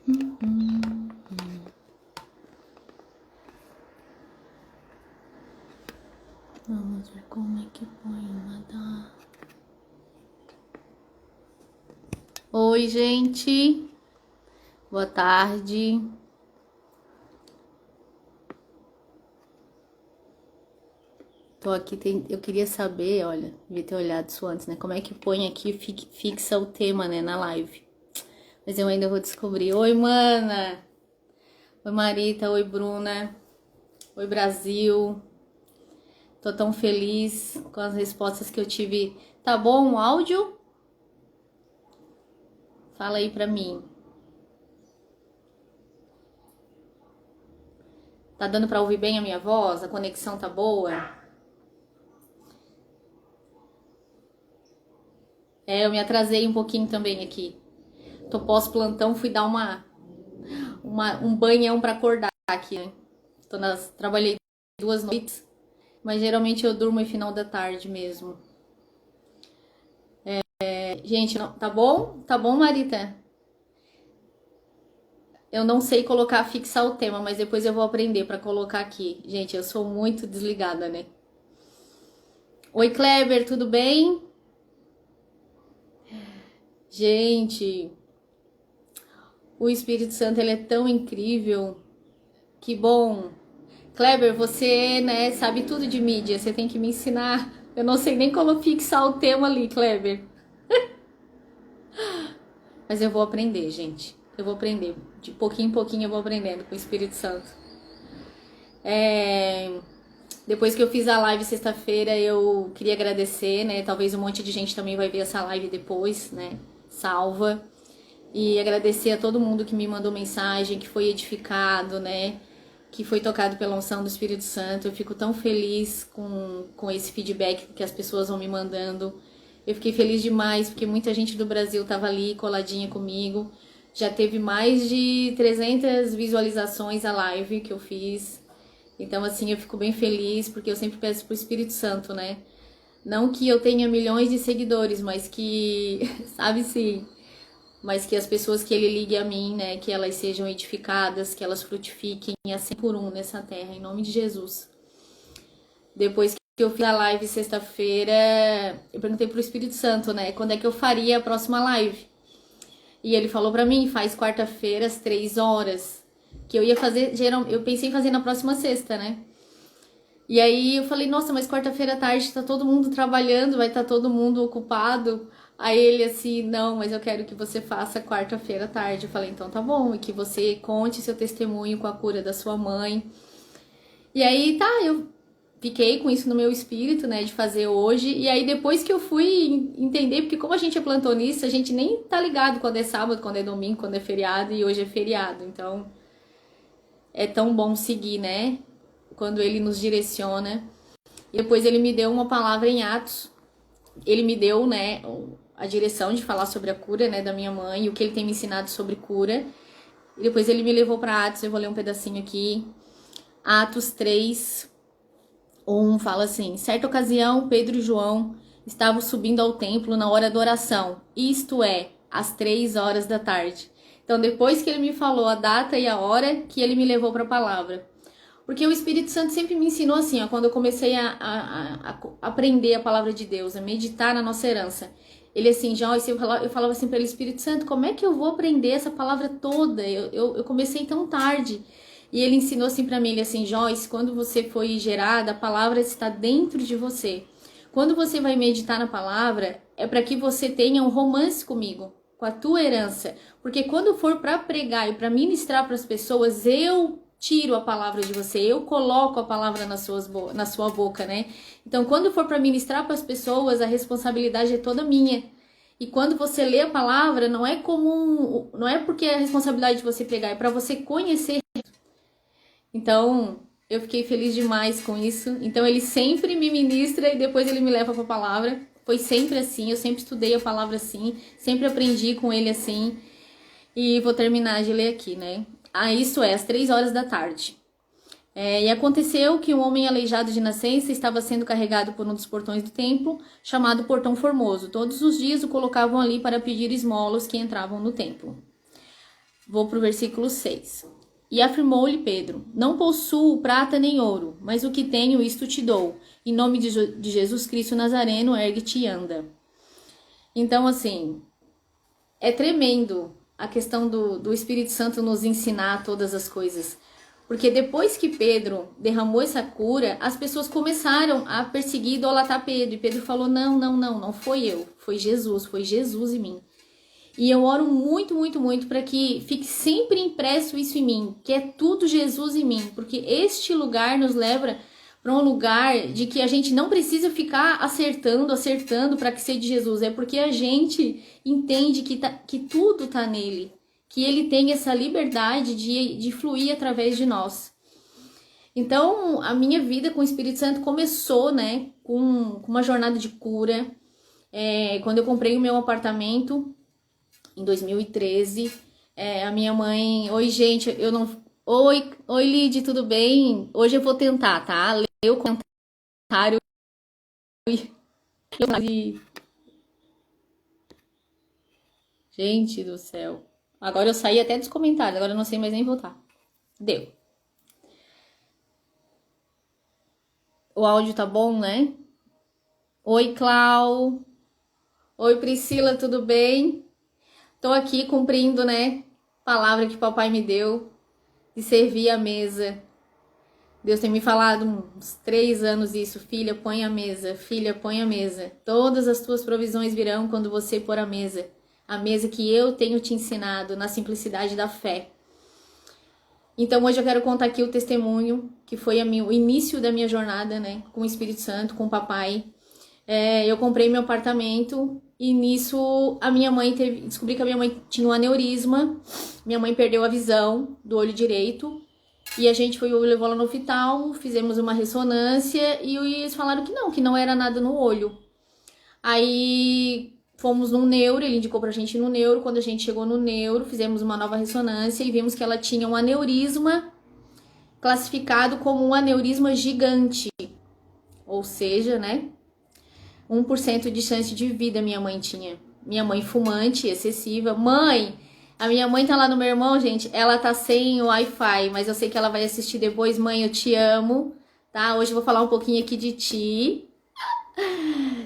Vamos ver como é que põe uma da... Oi, gente. Boa tarde. Tô aqui, eu queria saber, olha, devia ter olhado isso antes, né? Como é que põe aqui, fixa o tema, né, na live. Mas eu ainda vou descobrir. Oi, mana. Oi, Marita. Oi, Bruna. Oi, Brasil. Tô tão feliz com as respostas que eu tive. Tá bom o áudio? Fala aí pra mim. Tá dando pra ouvir bem a minha voz? A conexão tá boa? É, eu me atrasei um pouquinho também aqui. Tô pós-plantão, fui dar um banhão pra acordar aqui, né? Trabalhei 2 noites, mas geralmente eu durmo em final da tarde mesmo. Gente, tá bom? Tá bom, Marita? Eu não sei fixar o tema, mas depois eu vou aprender pra colocar aqui. Gente, eu sou muito desligada, né? Oi, Kleber, tudo bem? Gente, o Espírito Santo, ele é tão incrível. Que bom. Kleber, você, né, sabe tudo de mídia, você tem que me ensinar. Eu não sei nem como fixar o tema ali, Kleber. Mas eu vou aprender, gente. Eu vou aprender. De pouquinho em pouquinho eu vou aprendendo com o Espírito Santo. Depois que eu fiz a live sexta-feira, eu queria agradecer, né? Talvez um monte de gente também vai ver essa live depois, né? Salva. E agradecer a todo mundo que me mandou mensagem, que foi edificado, né? Que foi tocado pela unção do Espírito Santo. Eu fico tão feliz com esse feedback que as pessoas vão me mandando. Eu fiquei feliz demais, porque muita gente do Brasil estava ali coladinha comigo. Já teve mais de 300 visualizações a live que eu fiz. Então, assim, eu fico bem feliz, porque eu sempre peço pro Espírito Santo, né? Não que eu tenha milhões de seguidores, mas que, sabe, sim, mas que as pessoas que ele ligue a mim, né, que elas sejam edificadas, que elas frutifiquem a 100 por 1 nessa terra, em nome de Jesus. Depois que eu fiz a live sexta-feira, eu perguntei pro Espírito Santo, né, quando é que eu faria a próxima live. E ele falou pra mim, faz quarta-feira às 3 horas, que eu ia fazer, eu pensei em fazer na próxima sexta, né. E aí eu falei, nossa, mas quarta-feira à tarde tá todo mundo trabalhando, vai estar todo mundo ocupado. Aí ele assim, não, mas eu quero que você faça quarta-feira à tarde. Eu falei, então tá bom, e que você conte seu testemunho com a cura da sua mãe. E aí tá, eu fiquei com isso no meu espírito, né, de fazer hoje. E aí depois que eu fui entender, porque como a gente é plantonista, a gente nem tá ligado quando é sábado, quando é domingo, quando é feriado, e hoje é feriado. Então é tão bom seguir, né, quando ele nos direciona. E depois ele me deu uma palavra em Atos. Ele me deu, né, a direção de falar sobre a cura, né, da minha mãe, e o que ele tem me ensinado sobre cura. E depois ele me levou para Atos, eu vou ler um pedacinho aqui. Atos 3, 1 fala assim: certa ocasião, Pedro e João estavam subindo ao templo na hora da oração, isto é, às 3 horas da tarde. Então, depois que ele me falou a data e a hora, que ele me levou para a palavra. Porque o Espírito Santo sempre me ensinou assim, ó, quando eu comecei a aprender a palavra de Deus, a meditar na nossa herança. Ele assim, Joyce, eu falava assim para ele, Espírito Santo, como é que eu vou aprender essa palavra toda? Eu comecei tão tarde. E ele ensinou assim para mim, ele assim, Joyce, quando você foi gerada, a palavra está dentro de você. Quando você vai meditar na palavra, é para que você tenha um romance comigo, com a tua herança. Porque quando for para pregar e para ministrar para as pessoas, eu tiro a palavra de você, eu coloco a palavra na sua boca, né? Então, quando for para ministrar para as pessoas, a responsabilidade é toda minha. E quando você lê a palavra, não é porque é a responsabilidade de você pregar, é para você conhecer. Então, eu fiquei feliz demais com isso. Então, ele sempre me ministra e depois ele me leva para a palavra. Foi sempre assim, eu sempre estudei a palavra assim, sempre aprendi com ele assim. E vou terminar de ler aqui, né? Isso é, às 3 horas da tarde. E aconteceu que um homem aleijado de nascença estava sendo carregado por um dos portões do templo, chamado Portão Formoso. Todos os dias o colocavam ali para pedir esmolas que entravam no templo. Vou pro versículo 6. E afirmou-lhe Pedro: Não possuo prata nem ouro, mas o que tenho, isto te dou. Em nome de Jesus Cristo Nazareno, ergue-te e anda. Então, assim, é tremendo a questão do Espírito Santo nos ensinar todas as coisas. Porque depois que Pedro derramou essa cura, as pessoas começaram a perseguir e idolatrar Pedro. E Pedro falou: não foi eu, foi Jesus em mim. E eu oro muito, muito, muito para que fique sempre impresso isso em mim, que é tudo Jesus em mim, porque este lugar nos leva para um lugar de que a gente não precisa ficar acertando para que seja de Jesus, é porque a gente entende que tudo tá nele, que ele tem essa liberdade de fluir através de nós. Então, a minha vida com o Espírito Santo começou, né, com uma jornada de cura. Quando eu comprei o meu apartamento, em 2013, a minha mãe... Oi, gente, eu não... Oi, Lid, tudo bem? Hoje eu vou tentar, tá? Ler o comentário. Gente do céu. Agora eu saí até dos comentários, agora eu não sei mais nem voltar. Deu. O áudio tá bom, né? Oi, Clau. Oi, Priscila, tudo bem? Tô aqui cumprindo, né, palavra que papai me deu de servir a mesa. Deus tem me falado uns 3 anos isso. Filha, põe a mesa. Filha, põe a mesa. Todas as tuas provisões virão quando você pôr a mesa. A mesa que eu tenho te ensinado na simplicidade da fé. Então hoje eu quero contar aqui o testemunho que foi o início da minha jornada, né, com o Espírito Santo, com o papai. Eu comprei meu apartamento e nisso a minha mãe descobri que a minha mãe tinha um aneurisma. Minha mãe perdeu a visão do olho direito e a gente levou ela no hospital, fizemos uma ressonância e eles falaram que não era nada no olho. Aí fomos num neuro, ele indicou pra gente ir no neuro. Quando a gente chegou no neuro, fizemos uma nova ressonância e vimos que ela tinha um aneurisma classificado como um aneurisma gigante. Ou seja, né, 1% de chance de vida minha mãe tinha. Minha mãe fumante, excessiva. A minha mãe tá lá no meu irmão, gente. Ela tá sem o Wi-Fi, mas eu sei que ela vai assistir depois. Mãe, eu te amo, tá? Hoje eu vou falar um pouquinho aqui de ti.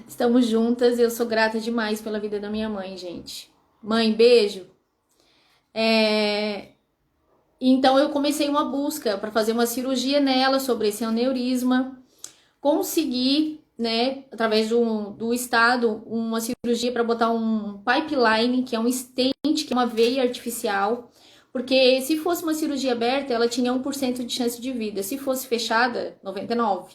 Estamos juntas, eu sou grata demais pela vida da minha mãe, gente. Mãe, beijo. Então eu comecei uma busca para fazer uma cirurgia nela sobre esse aneurisma. Consegui, né, através do Estado, uma cirurgia para botar um pipeline, que é um stent, que é uma veia artificial, porque se fosse uma cirurgia aberta, ela tinha 1% de chance de vida, se fosse fechada, 99%.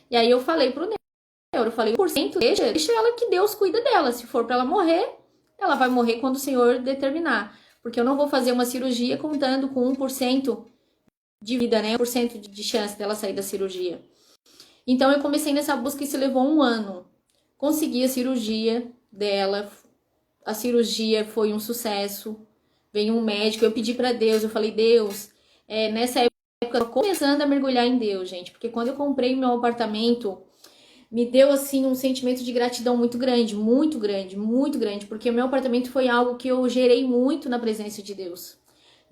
E aí eu falei pro neuro, eu falei, 1% deixa ela, que Deus cuida dela, se for para ela morrer, ela vai morrer quando o Senhor determinar, porque eu não vou fazer uma cirurgia contando com 1% de vida, né, 1% de chance dela sair da cirurgia. Então eu comecei nessa busca e isso levou 1 ano. Consegui a cirurgia dela. A cirurgia foi um sucesso. Veio um médico, eu pedi para Deus, eu falei, Deus, nessa época eu tô começando a mergulhar em Deus, gente. Porque quando eu comprei meu apartamento, me deu assim um sentimento de gratidão muito grande, muito grande, muito grande. Porque o meu apartamento foi algo que eu gerei muito na presença de Deus.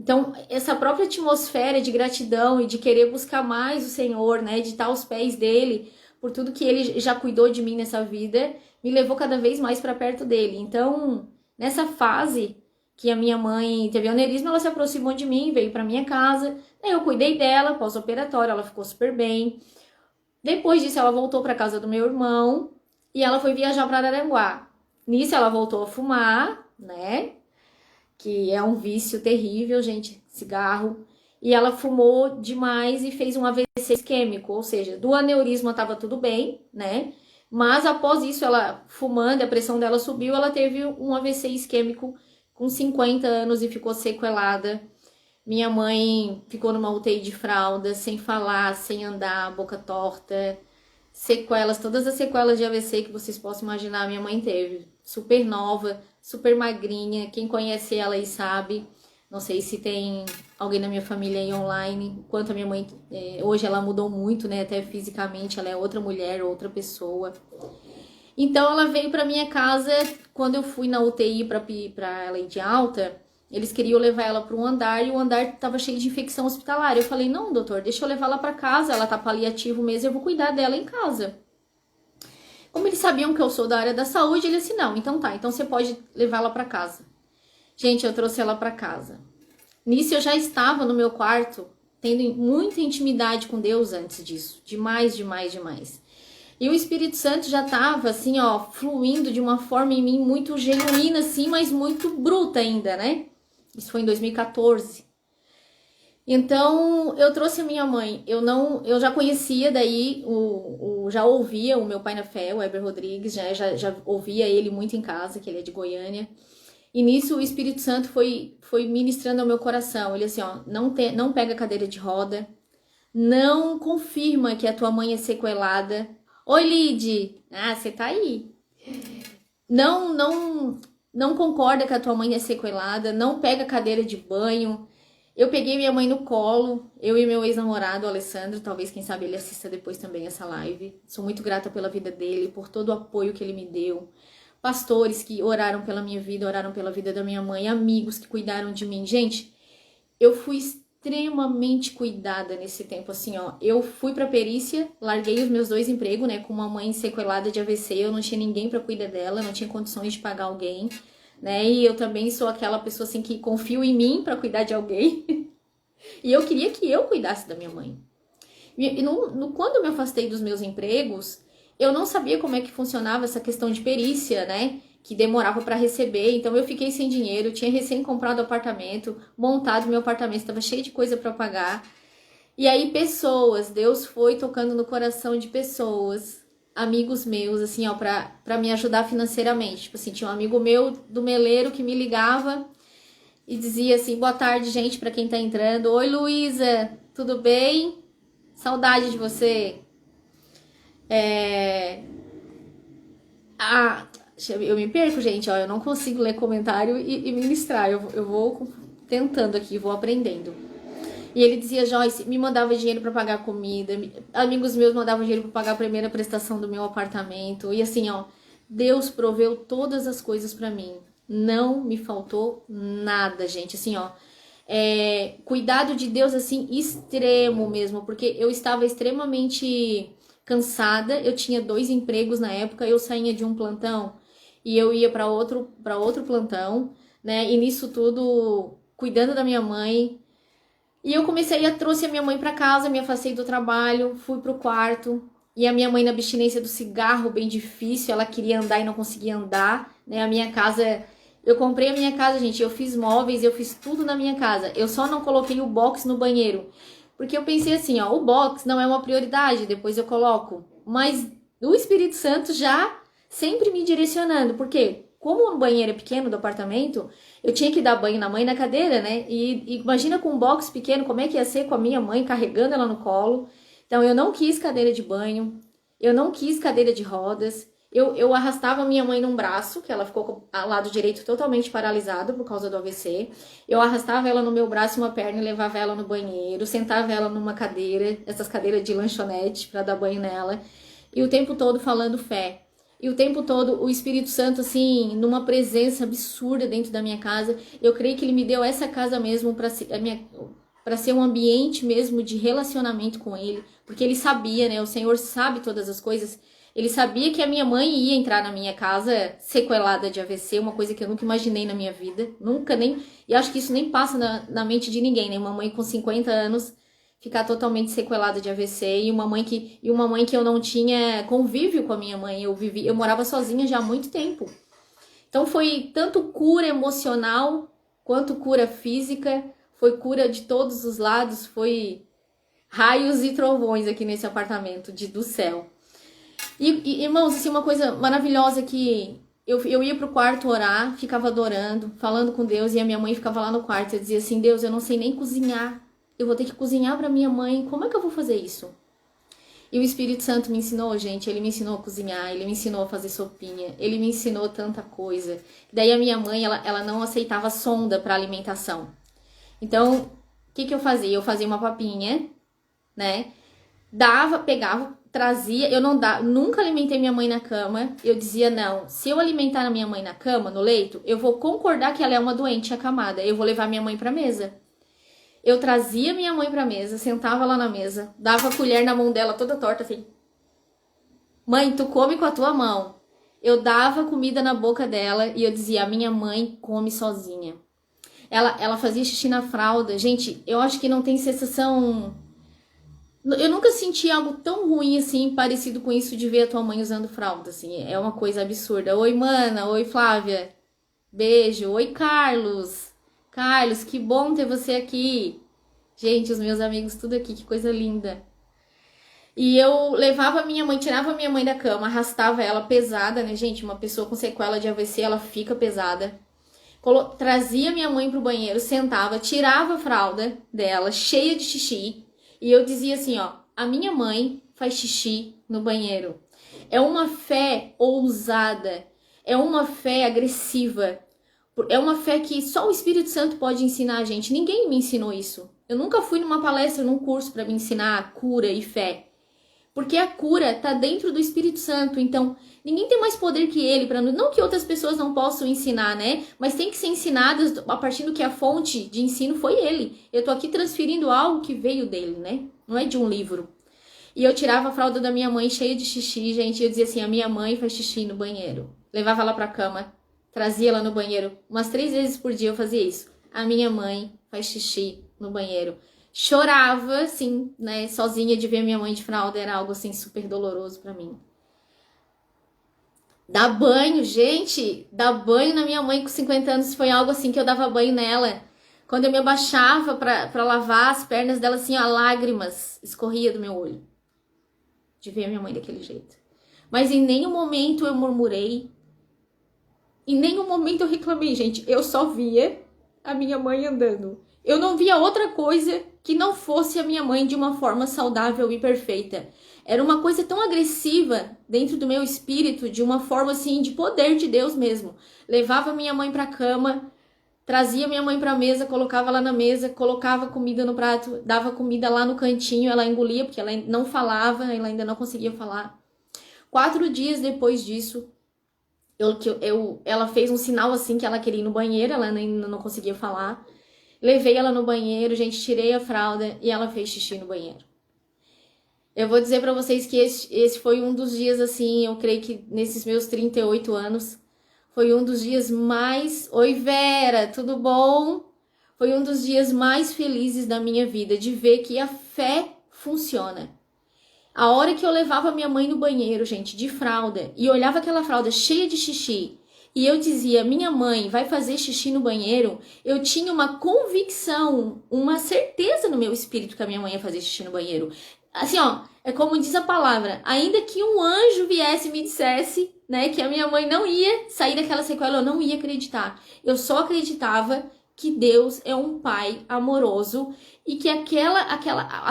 Então, essa própria atmosfera de gratidão e de querer buscar mais o Senhor, né, de estar aos pés dele, por tudo que ele já cuidou de mim nessa vida, me levou cada vez mais para perto dele. Então, nessa fase que a minha mãe teve aneurisma, ela se aproximou de mim, veio para minha casa, aí eu cuidei dela, pós-operatório, ela ficou super bem. Depois disso, ela voltou para casa do meu irmão e ela foi viajar para Araranguá. Nisso, ela voltou a fumar, né? Que é um vício terrível, gente, cigarro. E ela fumou demais e fez um AVC isquêmico, ou seja, do aneurisma estava tudo bem, né? Mas após isso, ela fumando, a pressão dela subiu, ela teve um AVC isquêmico com 50 anos e ficou sequelada. Minha mãe ficou numa UTI de fralda, sem falar, sem andar, boca torta, sequelas, todas as sequelas de AVC que vocês possam imaginar, minha mãe teve. Super nova, super magrinha, quem conhece ela aí sabe. Não sei se tem alguém na minha família aí online. Quanto a minha mãe, hoje ela mudou muito, né? Até fisicamente, ela é outra mulher, outra pessoa. Então ela veio pra minha casa, quando eu fui na UTI pra ela ir de alta, Eles queriam levar ela para um andar e o andar estava cheio de infecção hospitalar. Eu falei, não, doutor, deixa eu levar ela para casa, ela tá paliativo mesmo, eu vou cuidar dela em casa. Como eles sabiam que eu sou da área da saúde, ele disse, não, então tá, então você pode levá-la para casa. Gente, eu trouxe ela para casa. Nisso eu já estava no meu quarto, tendo muita intimidade com Deus antes disso. Demais, demais, demais. E o Espírito Santo já estava, assim, ó, fluindo de uma forma em mim muito genuína, assim, mas muito bruta ainda, né? Isso foi em 2014. Então, eu trouxe a minha mãe. Eu já conhecia daí, já ouvia o meu pai na fé, o Heber Rodrigues, já ouvia ele muito em casa, que ele é de Goiânia. E nisso o Espírito Santo foi ministrando ao meu coração. Ele assim, ó, não pega cadeira de roda, não confirma que a tua mãe é sequelada. Oi, Lid! Ah, você tá aí. Não concorda que a tua mãe é sequelada, não pega cadeira de banho. Eu peguei minha mãe no colo, eu e meu ex-namorado, o Alessandro, talvez, quem sabe, ele assista depois também essa live. Sou muito grata pela vida dele, por todo o apoio que ele me deu. Pastores que oraram pela minha vida, oraram pela vida da minha mãe, amigos que cuidaram de mim. Gente, eu fui extremamente cuidada nesse tempo, assim, ó. Eu fui pra perícia, larguei os meus 2 empregos, né, com uma mãe sequelada de AVC, eu não tinha ninguém pra cuidar dela, não tinha condições de pagar alguém, né, e eu também sou aquela pessoa, assim, que confio em mim pra cuidar de alguém, e eu queria que eu cuidasse da minha mãe. E quando eu me afastei dos meus empregos, eu não sabia como é que funcionava essa questão de perícia, né? Que demorava para receber, então eu fiquei sem dinheiro, tinha recém comprado apartamento, montado meu apartamento, estava cheio de coisa para pagar. E aí Deus foi tocando no coração de pessoas, amigos meus, assim, ó, para me ajudar financeiramente. Tipo assim, tinha um amigo meu do Meleiro que me ligava e dizia assim, boa tarde, gente, para quem tá entrando. Oi, Luísa, tudo bem? Saudade de você. Eu me perco, gente, ó, eu não consigo ler comentário e ministrar, eu vou tentando aqui, vou aprendendo. E ele dizia, Joyce, me mandava dinheiro para pagar comida, amigos meus mandavam dinheiro para pagar a primeira prestação do meu apartamento, e assim, ó, Deus proveu todas as coisas para mim, não me faltou nada, gente, assim, ó, cuidado de Deus, assim, extremo mesmo, porque eu estava extremamente cansada, eu tinha 2 empregos na época, eu saía de um plantão e eu ia para outro plantão, né? E nisso tudo, cuidando da minha mãe. E eu trouxe a minha mãe para casa, me afastei do trabalho, fui pro quarto. E a minha mãe na abstinência do cigarro, bem difícil, ela queria andar e não conseguia andar, né? A minha casa, eu comprei a minha casa, gente, eu fiz móveis, eu fiz tudo na minha casa. Eu só não coloquei o box no banheiro. Porque eu pensei assim, ó, o box não é uma prioridade, depois eu coloco. Mas o Espírito Santo já sempre me direcionando. Porque como o banheiro é pequeno do apartamento, eu tinha que dar banho na mãe na cadeira, né? E imagina com um box pequeno, como é que ia ser com a minha mãe carregando ela no colo. Então eu não quis cadeira de banho, eu não quis cadeira de rodas. Eu arrastava minha mãe num braço, que ela ficou com o lado direito totalmente paralisado por causa do AVC. Eu arrastava ela no meu braço uma perna e levava ela no banheiro, sentava ela numa cadeira, essas cadeiras de lanchonete para dar banho nela. E o tempo todo falando fé. E o tempo todo o Espírito Santo, assim, numa presença absurda dentro da minha casa. Eu creio que ele me deu essa casa mesmo para ser um ambiente mesmo de relacionamento com ele. Porque ele sabia, né? O Senhor sabe todas as coisas. Ele sabia que a minha mãe ia entrar na minha casa sequelada de AVC, uma coisa que eu nunca imaginei na minha vida. Nunca nem... E acho que isso nem passa na mente de ninguém, né? Uma mãe com 50 anos ficar totalmente sequelada de AVC e uma mãe que eu não tinha convívio com a minha mãe. Eu morava sozinha já há muito tempo. Então foi tanto cura emocional quanto cura física. Foi cura de todos os lados. Foi raios e trovões aqui nesse apartamento do céu. E, irmãos, assim, uma coisa maravilhosa que eu ia pro quarto orar, ficava adorando, falando com Deus, e a minha mãe ficava lá no quarto. Eu dizia assim, Deus, eu não sei nem cozinhar. Eu vou ter que cozinhar pra minha mãe. Como é que eu vou fazer isso? E o Espírito Santo me ensinou, gente. Ele me ensinou a cozinhar, ele me ensinou a fazer sopinha, ele me ensinou tanta coisa. Daí a minha mãe, ela não aceitava sonda pra alimentação. Então, o que eu fazia? Eu fazia uma papinha, né? Pegava, trazia, eu não dava, nunca alimentei minha mãe na cama. Eu dizia, não, se eu alimentar a minha mãe na cama, no leito, eu vou concordar que ela é uma doente acamada. Eu vou levar minha mãe pra mesa. Eu trazia minha mãe pra mesa, sentava lá na mesa, dava a colher na mão dela toda torta, assim. Mãe, tu come com a tua mão. Eu dava comida na boca dela e eu dizia, a minha mãe come sozinha. Ela fazia xixi na fralda. Gente, eu acho que não tem sensação... Eu nunca senti algo tão ruim assim, parecido com isso de ver a tua mãe usando fralda, assim. É uma coisa absurda. Oi, mana. Oi, Flávia. Beijo. Oi, Carlos. Carlos, que bom ter você aqui. Gente, os meus amigos tudo aqui, que coisa linda. E eu levava a minha mãe, tirava a minha mãe da cama, arrastava ela pesada, né, gente? Uma pessoa com sequela de AVC, ela fica pesada. Trazia minha mãe pro banheiro, sentava, tirava a fralda dela, cheia de xixi. E eu dizia assim, ó, a minha mãe faz xixi no banheiro. É uma fé ousada, é uma fé agressiva. É uma fé que só o Espírito Santo pode ensinar a gente. Ninguém me ensinou isso. Eu nunca fui numa palestra, num curso para me ensinar cura e fé. Porque a cura tá dentro do Espírito Santo. Então, ninguém tem mais poder que ele. Não que outras pessoas não possam ensinar, né? Mas tem que ser ensinadas a partir do que a fonte de ensino foi ele. Eu tô aqui transferindo algo que veio dele, né? Não é de um livro. E eu tirava a fralda da minha mãe cheia de xixi, gente. E eu dizia assim, a minha mãe faz xixi no banheiro. Levava ela pra cama. Trazia ela no banheiro. Umas 3 vezes por dia eu fazia isso. A minha mãe faz xixi no banheiro. Chorava, assim, né? Sozinha de ver minha mãe de fralda. Era algo, assim, super doloroso pra mim. Dar banho, gente. Dar banho na minha mãe com 50 anos foi algo, assim, que eu dava banho nela. Quando eu me abaixava pra lavar as pernas dela, assim, ó, lágrimas escorria do meu olho. De ver a minha mãe daquele jeito. Mas em nenhum momento eu murmurei. Em nenhum momento eu reclamei, gente. Eu só via a minha mãe andando. Eu não via outra coisa que não fosse a minha mãe de uma forma saudável e perfeita. Era uma coisa tão agressiva dentro do meu espírito, de uma forma assim, de poder de Deus mesmo. Levava minha mãe pra cama, trazia minha mãe pra mesa, colocava ela na mesa, colocava comida no prato, dava comida lá no cantinho, ela engolia, porque ela não falava, ela ainda não conseguia falar. 4 dias depois disso, ela fez um sinal assim que ela queria ir no banheiro, ela ainda não conseguia falar. Levei ela no banheiro, gente, tirei a fralda e ela fez xixi no banheiro. Eu vou dizer pra vocês que esse foi um dos dias, assim, eu creio que nesses meus 38 anos, foi um dos dias mais... Oi, Vera, tudo bom? Foi um dos dias mais felizes da minha vida, de ver que a fé funciona. A hora que eu levava minha mãe no banheiro, gente, de fralda, e olhava aquela fralda cheia de xixi, e eu dizia, minha mãe vai fazer xixi no banheiro, eu tinha uma convicção, uma certeza no meu espírito que a minha mãe ia fazer xixi no banheiro. Assim, ó, é como diz a palavra, ainda que um anjo viesse e me dissesse, né, que a minha mãe não ia sair daquela sequela, eu não ia acreditar. Eu só acreditava que Deus é um pai amoroso e que a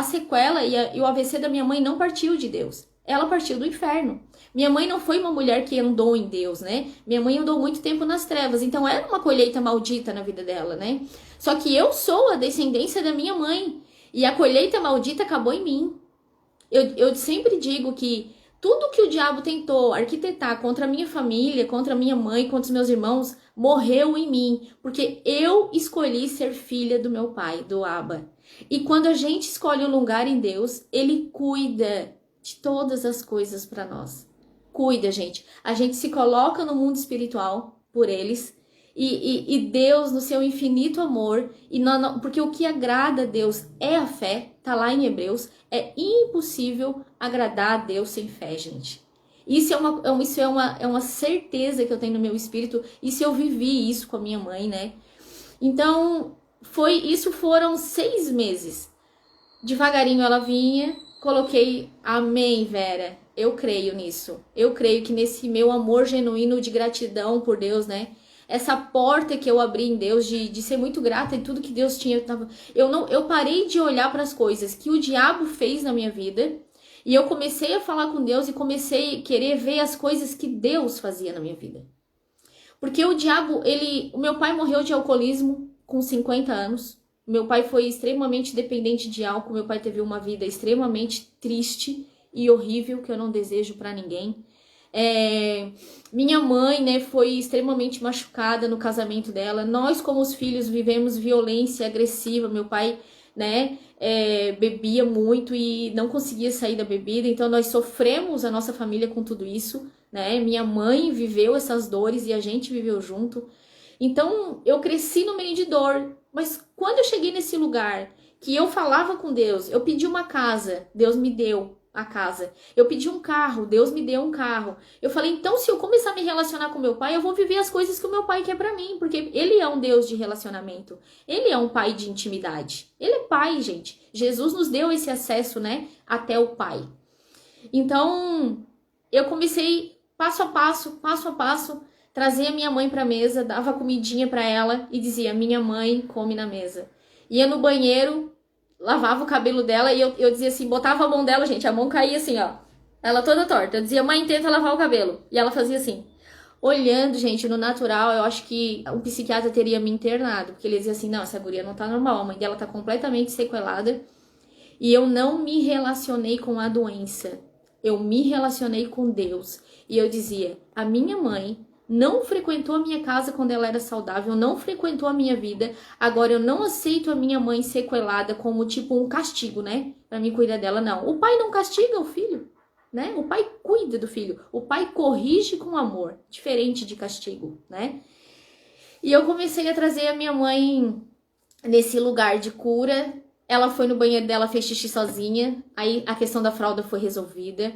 sequela e o AVC da minha mãe não partiu de Deus. Ela partiu do inferno. Minha mãe não foi uma mulher que andou em Deus, né? Minha mãe andou muito tempo nas trevas, então era uma colheita maldita na vida dela, né? Só que eu sou a descendência da minha mãe e a colheita maldita acabou em mim. Eu sempre digo que tudo que o diabo tentou arquitetar contra a minha família, contra a minha mãe, contra os meus irmãos, morreu em mim, porque eu escolhi ser filha do meu pai, do Abba. E quando a gente escolhe um lugar em Deus, ele cuida de todas as coisas para nós. Cuida, gente. A gente se coloca no mundo espiritual por eles e Deus, no seu infinito amor, porque o que agrada a Deus é a fé, tá lá em Hebreus, é impossível agradar a Deus sem fé, gente. Isso é uma certeza que eu tenho no meu espírito, isso eu vivi isso com a minha mãe, né? Então, foram 6 meses. Devagarinho ela vinha, coloquei, amém, Vera, eu creio nisso. Eu creio que nesse meu amor genuíno de gratidão por Deus, né? Essa porta que eu abri em Deus de ser muito grata em tudo que Deus tinha. Eu parei de olhar para as coisas que o diabo fez na minha vida e eu comecei a falar com Deus e comecei a querer ver as coisas que Deus fazia na minha vida. Porque o diabo, o meu pai morreu de alcoolismo com 50 anos. Meu pai foi extremamente dependente de álcool, meu pai teve uma vida extremamente triste e horrível, que eu não desejo pra ninguém. Minha mãe, né, foi extremamente machucada no casamento dela. Nós, como os filhos, vivemos violência agressiva. Meu pai, né, bebia muito e não conseguia sair da bebida. Então, nós sofremos, a nossa família, com tudo isso, né? Minha mãe viveu essas dores e a gente viveu junto. Então, eu cresci no meio de dor. Mas quando eu cheguei nesse lugar que eu falava com Deus, eu pedi uma casa, Deus me deu a casa. Eu pedi um carro, Deus me deu um carro. Eu falei, então se eu começar a me relacionar com meu pai, eu vou viver as coisas que o meu pai quer pra mim, porque ele é um Deus de relacionamento. Ele é um pai de intimidade. Ele é pai, gente. Jesus nos deu esse acesso, né, até o pai. Então, eu comecei passo a passo, trazer a minha mãe pra mesa, dava comidinha pra ela e dizia, minha mãe come na mesa. Ia no banheiro, lavava o cabelo dela e eu dizia assim, botava a mão dela, gente, a mão caía assim, ó, ela toda torta. Eu dizia, mãe, tenta lavar o cabelo. E ela fazia assim. Olhando, gente, no natural, eu acho que um psiquiatra teria me internado, porque ele dizia assim, não, essa guria não tá normal, a mãe dela tá completamente sequelada. E eu não me relacionei com a doença, eu me relacionei com Deus. E eu dizia, a minha mãe não frequentou a minha casa quando ela era saudável, não frequentou a minha vida. Agora eu não aceito a minha mãe sequelada como tipo um castigo, né? Pra mim cuidar dela, não. O pai não castiga o filho, né? O pai cuida do filho. O pai corrige com amor, diferente de castigo, né? E eu comecei a trazer a minha mãe nesse lugar de cura. Ela foi no banheiro dela, fez xixi sozinha. Aí a questão da fralda foi resolvida.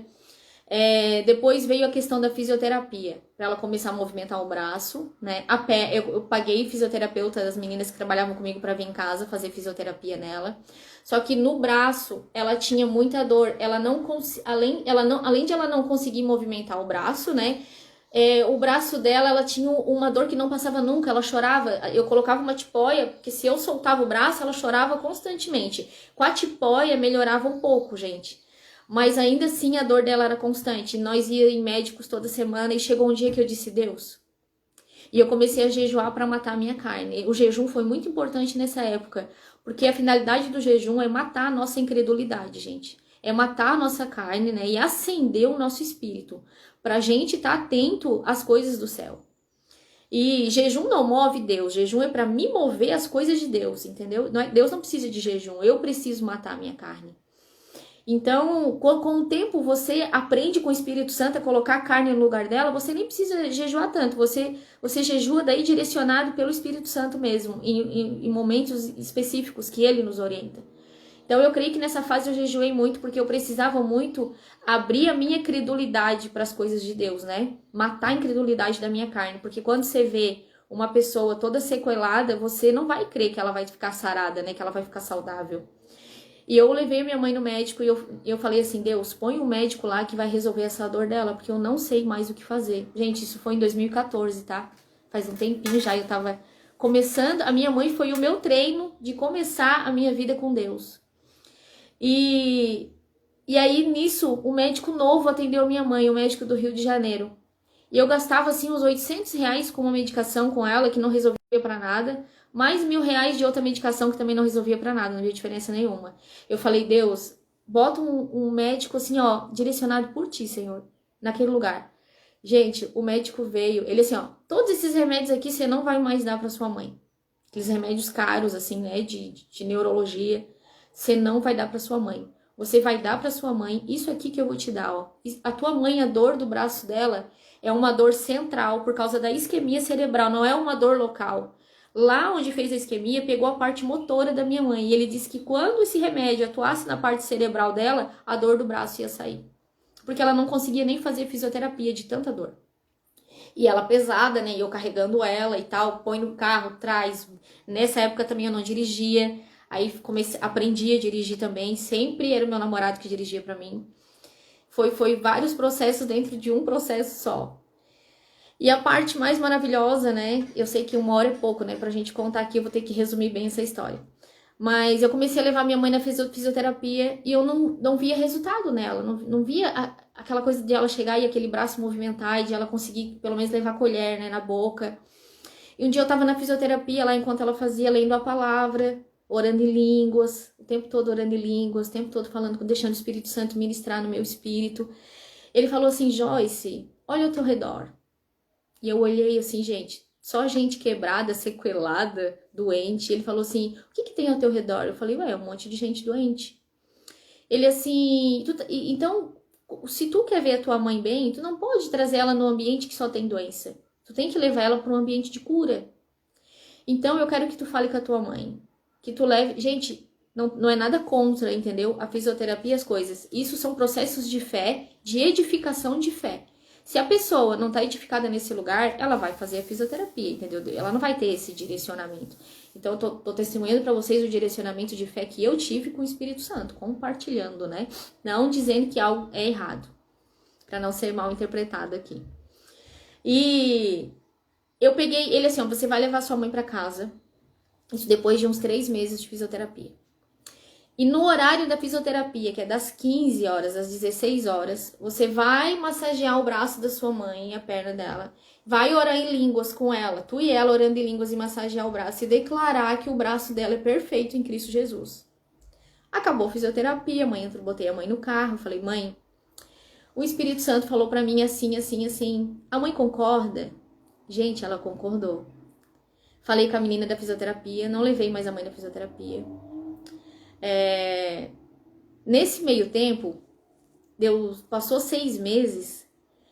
Depois veio a questão da fisioterapia, para ela começar a movimentar o braço, né? A pé, eu paguei fisioterapeuta das meninas que trabalhavam comigo para vir em casa fazer fisioterapia nela. Só que no braço ela tinha muita dor. Ela não além de ela não conseguir movimentar o braço, né? O braço dela, ela tinha uma dor que não passava nunca, ela chorava. Eu colocava uma tipóia, porque se eu soltava o braço, ela chorava constantemente. Com a tipóia melhorava um pouco, gente. Mas ainda assim a dor dela era constante. Nós íamos em médicos toda semana e chegou um dia que eu disse, Deus. E eu comecei a jejuar para matar a minha carne. O jejum foi muito importante nessa época, porque a finalidade do jejum é matar a nossa incredulidade, gente. É matar a nossa carne, né? E acender o nosso espírito, pra gente estar atento às coisas do céu. E jejum não move Deus, jejum é para me mover às coisas de Deus, entendeu? Deus não precisa de jejum, eu preciso matar a minha carne. Então, com o tempo, você aprende com o Espírito Santo a colocar a carne no lugar dela, você nem precisa jejuar tanto, você jejua daí direcionado pelo Espírito Santo mesmo, em momentos específicos que ele nos orienta. Então, eu creio que nessa fase eu jejuei muito, porque eu precisava muito abrir a minha credulidade para as coisas de Deus, né? Matar a incredulidade da minha carne, porque quando você vê uma pessoa toda sequelada, você não vai crer que ela vai ficar sarada, né? Que ela vai ficar saudável. E eu levei minha mãe no médico e eu falei assim, Deus, põe um médico lá que vai resolver essa dor dela, porque eu não sei mais o que fazer. Gente, isso foi em 2014, tá? Faz um tempinho já, eu tava começando, a minha mãe foi o meu treino de começar a minha vida com Deus. E aí, nisso, o médico novo atendeu a minha mãe, o médico do Rio de Janeiro. E eu gastava, assim, uns R$800 com uma medicação com ela, que não resolvia pra nada. Mais R$1.000 de outra medicação que também não resolvia pra nada, não havia diferença nenhuma. Eu falei, Deus, bota um médico assim, ó, direcionado por ti, Senhor, naquele lugar. Gente, o médico veio, ele assim, ó, todos esses remédios aqui você não vai mais dar pra sua mãe. Aqueles remédios caros, assim, né, de neurologia, você não vai dar pra sua mãe. Você vai dar pra sua mãe isso aqui que eu vou te dar, ó. A tua mãe, a dor do braço dela é uma dor central por causa da isquemia cerebral, não é uma dor local. Lá onde fez a isquemia, pegou a parte motora da minha mãe. E ele disse que quando esse remédio atuasse na parte cerebral dela, a dor do braço ia sair. Porque ela não conseguia nem fazer fisioterapia de tanta dor. E ela pesada, né? E eu carregando ela e tal, põe no carro, traz. Nessa época também eu não dirigia. Aí aprendi a dirigir também. Sempre era o meu namorado que dirigia pra mim. Foi vários processos dentro de um processo só. E a parte mais maravilhosa, né? Eu sei que 1 hora é pouco, né? Pra gente contar aqui, eu vou ter que resumir bem essa história. Mas eu comecei a levar minha mãe na fisioterapia e eu não via resultado nela. Não via aquela coisa de ela chegar e aquele braço movimentar e de ela conseguir pelo menos levar a colher, né, na boca. E um dia eu tava na fisioterapia lá enquanto ela fazia, lendo a palavra, orando em línguas, o tempo todo orando em línguas, o tempo todo falando, deixando o Espírito Santo ministrar no meu espírito. Ele falou assim, Joyce, olha ao teu redor. E eu olhei assim, gente, só gente quebrada, sequelada, doente. Ele falou assim, o que tem ao teu redor? Eu falei, ué, é um monte de gente doente. Ele assim, então, se tu quer ver a tua mãe bem, tu não pode trazer ela num ambiente que só tem doença. Tu tem que levar ela para um ambiente de cura. Então, eu quero que tu fale com a tua mãe. Que tu leve... Gente, não é nada contra, entendeu? A fisioterapia e as coisas. Isso são processos de fé, de edificação de fé. Se a pessoa não está edificada nesse lugar, ela vai fazer a fisioterapia, entendeu? Ela não vai ter esse direcionamento. Então, eu tô testemunhando para vocês o direcionamento de fé que eu tive com o Espírito Santo, compartilhando, né? Não dizendo que algo é errado, para não ser mal interpretado aqui. E eu peguei ele assim, ó, você vai levar sua mãe para casa, isso depois de uns 3 meses de fisioterapia. E no horário da fisioterapia, que é das 15 horas às 16 horas, você vai massagear o braço da sua mãe, a perna dela. Vai orar em línguas com ela, tu e ela orando em línguas e massagear o braço e declarar que o braço dela é perfeito em Cristo Jesus. Acabou a fisioterapia, mãe, eu botei a mãe no carro, falei, mãe, o Espírito Santo falou pra mim assim, assim, assim. A mãe concorda? Gente, ela concordou. Falei com a menina da fisioterapia, não levei mais a mãe da fisioterapia. Nesse meio tempo, passou 6 meses,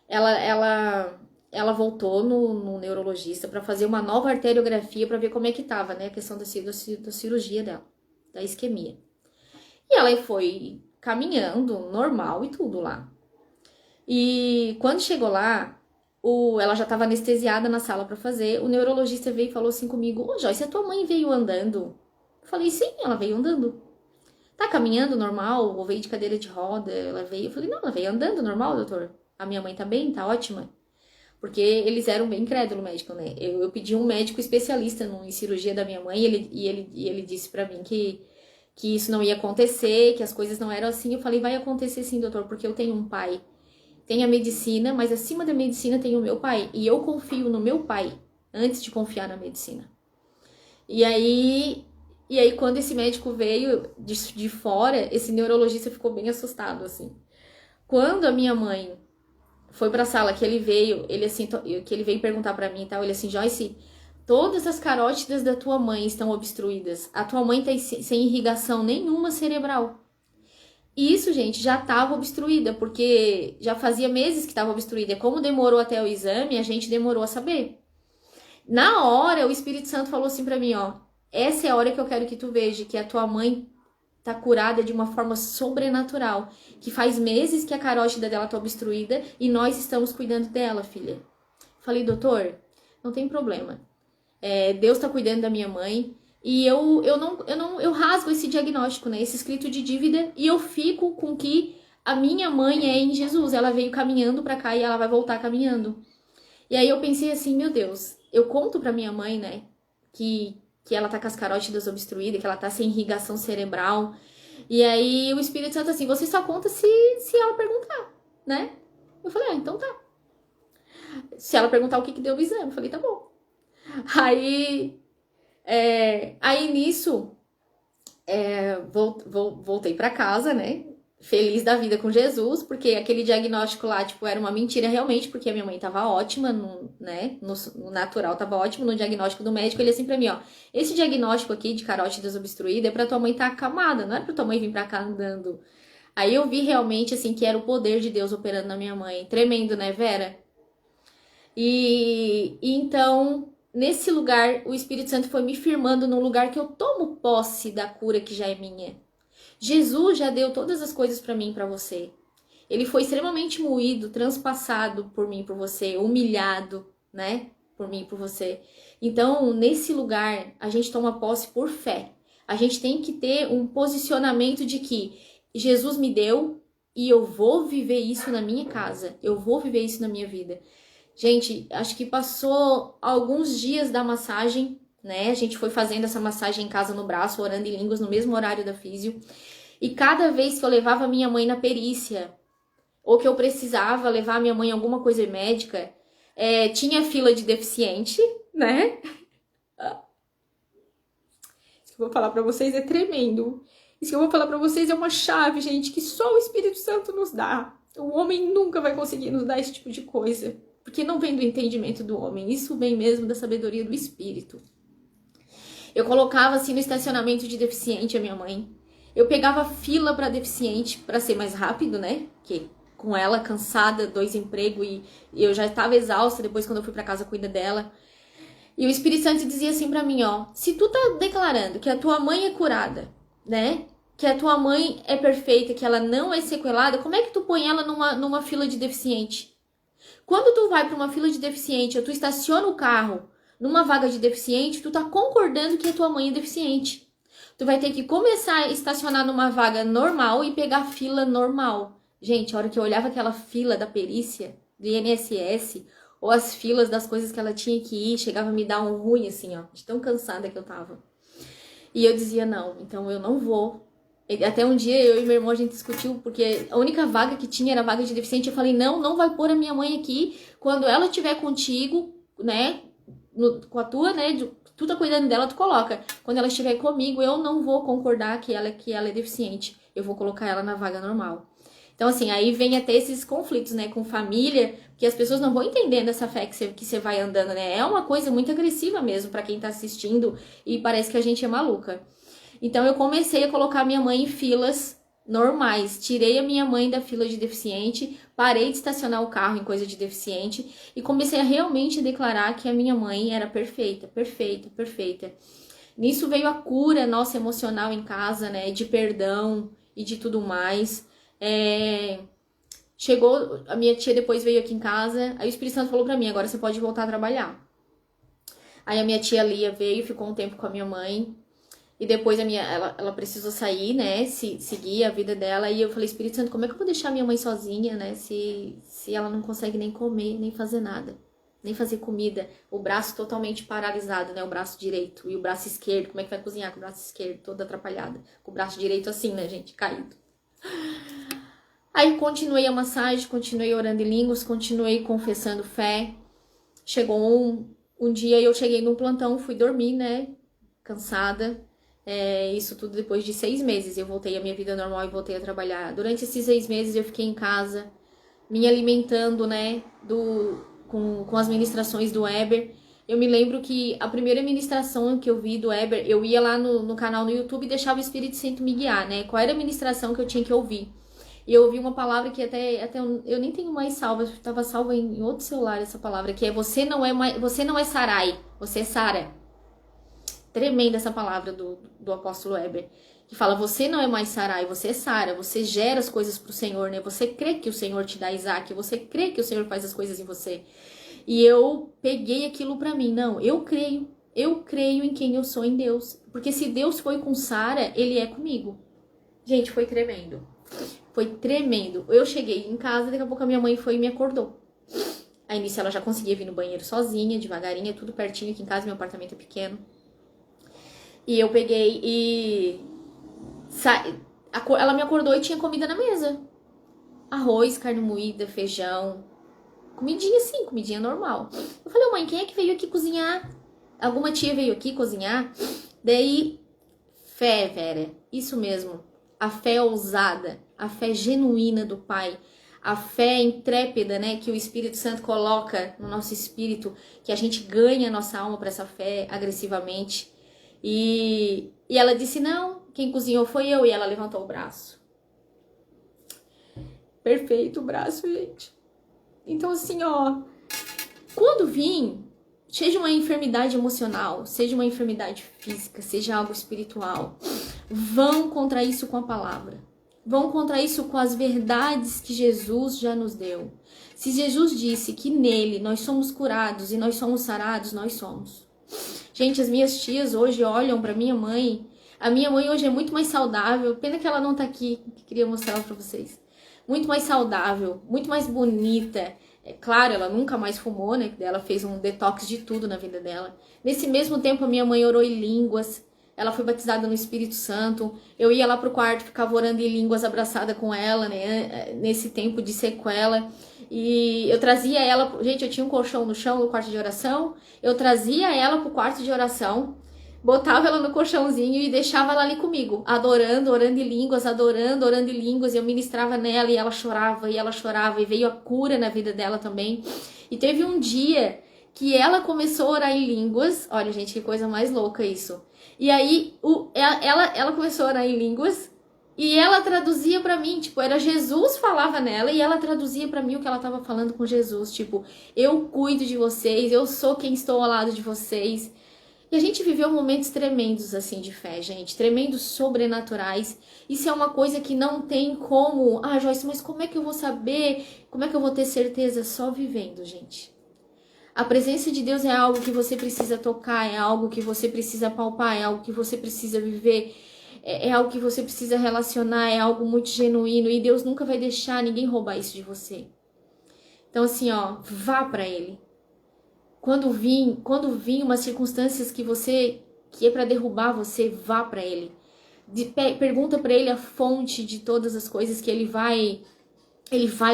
ela voltou no neurologista para fazer uma nova arteriografia para ver como é que tava, né, a questão da cirurgia dela, da isquemia. E ela foi caminhando normal e tudo lá. E quando chegou lá, ela já estava anestesiada na sala para fazer, o neurologista veio e falou assim comigo, ô Joyce, a tua mãe veio andando? Eu falei, sim, ela veio andando. Tá caminhando normal? Ou veio de cadeira de roda? Ela veio. Eu falei, não, ela veio andando normal, doutor. A minha mãe tá bem, tá ótima. Porque eles eram bem crédulo médico, né? Eu pedi um médico especialista em cirurgia da minha mãe e ele disse pra mim que isso não ia acontecer, que as coisas não eram assim. Eu falei, vai acontecer sim, doutor, porque eu tenho um pai. Tem a medicina, mas acima da medicina tem o meu pai. E eu confio no meu pai antes de confiar na medicina. E aí, quando esse médico veio de fora, esse neurologista ficou bem assustado, assim. Quando a minha mãe foi pra sala, que ele veio perguntar pra mim e tal, ele assim, Joyce, todas as carótidas da tua mãe estão obstruídas. A tua mãe tá sem irrigação nenhuma cerebral. E isso, gente, já estava obstruída, porque já fazia meses que estava obstruída. Como demorou até o exame, a gente demorou a saber. Na hora, o Espírito Santo falou assim pra mim, ó, essa é a hora que eu quero que tu veja que a tua mãe tá curada de uma forma sobrenatural, que faz meses que a carótida dela tá obstruída e nós estamos cuidando dela, filha. Falei, doutor, não tem problema. Deus tá cuidando da minha mãe e eu rasgo esse diagnóstico, né, esse escrito de dívida e eu fico com que a minha mãe é em Jesus. Ela veio caminhando pra cá e ela vai voltar caminhando. E aí eu pensei assim, meu Deus, eu conto pra minha mãe, né, que ela tá com as carótidas obstruídas, que ela tá sem irrigação cerebral. E aí o Espírito Santo assim, você só conta se ela perguntar, né? Eu falei, então tá. Se ela perguntar o que deu o exame, eu falei, tá bom. Aí nisso, voltei pra casa, né? Feliz da vida com Jesus, porque aquele diagnóstico lá, tipo, era uma mentira realmente, porque a minha mãe tava ótima, no natural tava ótimo, no diagnóstico do médico, ele assim pra mim, ó, esse diagnóstico aqui de carótidas obstruída é pra tua mãe tá acamada, não é pra tua mãe vir pra cá andando. Aí eu vi realmente, assim, que era o poder de Deus operando na minha mãe. Tremendo, né, Vera? E então, nesse lugar, o Espírito Santo foi me firmando num lugar que eu tomo posse da cura que já é minha. Jesus já deu todas as coisas pra mim e pra você. Ele foi extremamente moído, transpassado por mim e por você, humilhado, né? Por mim e por você. Então, nesse lugar, a gente toma posse por fé. A gente tem que ter um posicionamento de que Jesus me deu e eu vou viver isso na minha casa. Eu vou viver isso na minha vida. Gente, acho que passou alguns dias da massagem, né? A gente foi fazendo essa massagem em casa no braço, orando em línguas no mesmo horário da físio. E cada vez que eu levava minha mãe na perícia, ou que eu precisava levar minha mãe em alguma coisa médica, tinha fila de deficiente, né? que eu vou falar pra vocês é tremendo. Isso que eu vou falar pra vocês é uma chave, gente, que só o Espírito Santo nos dá. O homem nunca vai conseguir nos dar esse tipo de coisa. Porque não vem do entendimento do homem. Isso vem mesmo da sabedoria do Espírito. Eu colocava assim no estacionamento de deficiente a minha mãe. Eu pegava fila pra deficiente pra ser mais rápido, né? Porque com ela cansada, 2 empregos e eu já estava exausta depois quando eu fui pra casa cuidar dela. E o Espírito Santo dizia assim pra mim, ó, se tu tá declarando que a tua mãe é curada, né? Que a tua mãe é perfeita, que ela não é sequelada, como é que tu põe ela numa fila de deficiente? Quando tu vai pra uma fila de deficiente, ou tu estaciona o carro numa vaga de deficiente, tu tá concordando que a tua mãe é deficiente. Tu vai ter que começar a estacionar numa vaga normal e pegar fila normal. Gente, a hora que eu olhava aquela fila da perícia, do INSS, ou as filas das coisas que ela tinha que ir, chegava a me dar um ruim, assim, ó, de tão cansada que eu tava. E eu dizia, não, então eu não vou. Até um dia eu e meu irmão a gente discutiu, porque a única vaga que tinha era a vaga de deficiente. Eu falei, não vai pôr a minha mãe aqui. Quando ela estiver contigo, né, com a tua, né, tu tá cuidando dela, tu coloca. Quando ela estiver comigo, eu não vou concordar que ela é deficiente. Eu vou colocar ela na vaga normal. Então, assim, aí vem até esses conflitos, né, com família, que as pessoas não vão entendendo essa fé que você vai andando, né? É uma coisa muito agressiva mesmo pra quem tá assistindo e parece que a gente é maluca. Então, eu comecei a colocar minha mãe em filas normais. Tirei a minha mãe da fila de deficiente, parei de estacionar o carro em coisa de deficiente e comecei a realmente declarar que a minha mãe era perfeita, perfeita, perfeita. Nisso veio a cura nossa emocional em casa, né, de perdão e de tudo mais. Chegou, a minha tia depois veio aqui em casa, aí o Espírito Santo falou pra mim, agora você pode voltar a trabalhar. Aí a minha tia Lia veio, ficou um tempo com a minha mãe, e depois ela precisou sair, né, seguir a vida dela, e eu falei, Espírito Santo, como é que eu vou deixar minha mãe sozinha, né, se ela não consegue nem comer, nem fazer nada, nem fazer comida, o braço totalmente paralisado, né, o braço direito, e o braço esquerdo, como é que vai cozinhar com o braço esquerdo, toda atrapalhada, com o braço direito assim, né, gente, caído. Aí continuei a massagem, continuei orando em línguas, continuei confessando fé. Chegou um dia eu cheguei num plantão, fui dormir, né, cansada. Isso tudo depois de 6 meses. Eu voltei à minha vida normal e voltei a trabalhar. Durante esses 6 meses eu fiquei em casa, me alimentando, né, com as ministrações do Eber. Eu me lembro que a primeira ministração que eu vi do Eber, eu ia lá no canal no YouTube e deixava o Espírito Santo me guiar, né, qual era a ministração que eu tinha que ouvir. E eu ouvi uma palavra que até eu nem tenho mais salva, estava salva em outro celular essa palavra, que é você não é Sarai, você é Sara. Tremenda essa palavra do apóstolo Eber, que fala, você não é mais Sarai, você é Sara, você gera as coisas pro Senhor, né? Você crê que o Senhor te dá Isaac, você crê que o Senhor faz as coisas em você. E eu peguei aquilo pra mim, não, eu creio em quem eu sou em Deus, porque se Deus foi com Sara, Ele é comigo. Gente, foi tremendo. Foi tremendo. Eu cheguei em casa, daqui a pouco a minha mãe foi e me acordou. A início ela já conseguia vir no banheiro sozinha, devagarinho, tudo pertinho aqui em casa, meu apartamento é pequeno. E eu peguei e... Ela me acordou e tinha comida na mesa. Arroz, carne moída, feijão. Comidinha assim, comidinha normal. Eu falei, mãe, quem é que veio aqui cozinhar? Alguma tia veio aqui cozinhar? Daí, fé, Vera, isso mesmo. A fé ousada, a fé genuína do Pai, a fé intrépida, né, que o Espírito Santo coloca no nosso espírito, que a gente ganha a nossa alma para essa fé agressivamente. E ela disse, não, quem cozinhou foi eu, e ela levantou o braço. Perfeito o braço, gente. Então assim, ó, quando vim, seja uma enfermidade emocional, seja uma enfermidade física, seja algo espiritual, vão contra isso com a palavra. Vão contra isso com as verdades que Jesus já nos deu. Se Jesus disse que nele nós somos curados e nós somos sarados, nós somos. Gente, as minhas tias hoje olham pra minha mãe. A minha mãe hoje é muito mais saudável. Pena que ela não tá aqui, que queria mostrar ela pra vocês. Muito mais saudável, muito mais bonita. É claro, ela nunca mais fumou, né? Ela fez um detox de tudo na vida dela. Nesse mesmo tempo, a minha mãe orou em línguas. Ela foi batizada no Espírito Santo. Eu ia lá pro quarto, ficava orando em línguas, abraçada com ela, né? Nesse tempo de sequela. E eu trazia ela... Gente, eu tinha um colchão no chão no quarto de oração. Eu trazia ela pro quarto de oração. botava ela no colchãozinho e deixava ela ali comigo, adorando, orando em línguas, adorando, orando em línguas. E eu ministrava nela e ela chorava, e veio a cura na vida dela também. E teve um dia que ela começou a orar em línguas. Olha, gente, que coisa mais louca isso. E aí ela começou a orar em línguas e ela traduzia pra mim, tipo, era Jesus falava nela e ela traduzia pra mim o que ela tava falando com Jesus, tipo, eu cuido de vocês, eu sou quem estou ao lado de vocês. E a gente viveu momentos tremendos assim de fé, gente, tremendos sobrenaturais. Isso é uma coisa que não tem como, Joyce, mas como é que eu vou saber? Como é que eu vou ter certeza? Só vivendo, gente. A presença de Deus é algo que você precisa tocar, é algo que você precisa palpar, é algo que você precisa viver, é algo que você precisa relacionar, é algo muito genuíno e Deus nunca vai deixar ninguém roubar isso de você. Então assim, vá para Ele. Quando vir umas circunstâncias que é para derrubar você, vá para Ele. Pergunta para Ele a fonte de todas as coisas que Ele vai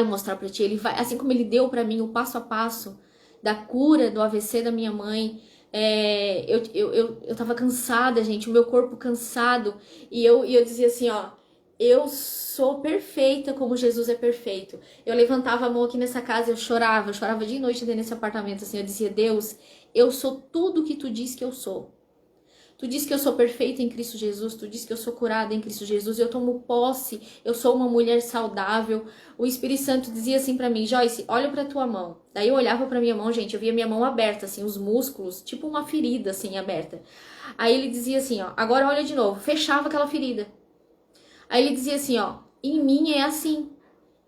mostrar para ti. Ele vai, assim como Ele deu para mim o passo a passo da cura do AVC da minha mãe. Eu tava cansada, gente, o meu corpo cansado, e eu dizia assim, eu sou perfeita como Jesus é perfeito. Eu levantava a mão aqui nessa casa, eu chorava dia e noite dentro desse apartamento, assim, eu dizia, Deus, eu sou tudo que tu diz que eu sou. Tu diz que eu sou perfeita em Cristo Jesus, tu diz que eu sou curada em Cristo Jesus, eu tomo posse, eu sou uma mulher saudável. O Espírito Santo dizia assim pra mim, Joyce, olha pra tua mão. Daí eu olhava pra minha mão, gente, eu via minha mão aberta, assim, os músculos, tipo uma ferida, assim, aberta. Aí ele dizia assim, agora olha de novo, fechava aquela ferida. Aí ele dizia assim, em mim é assim.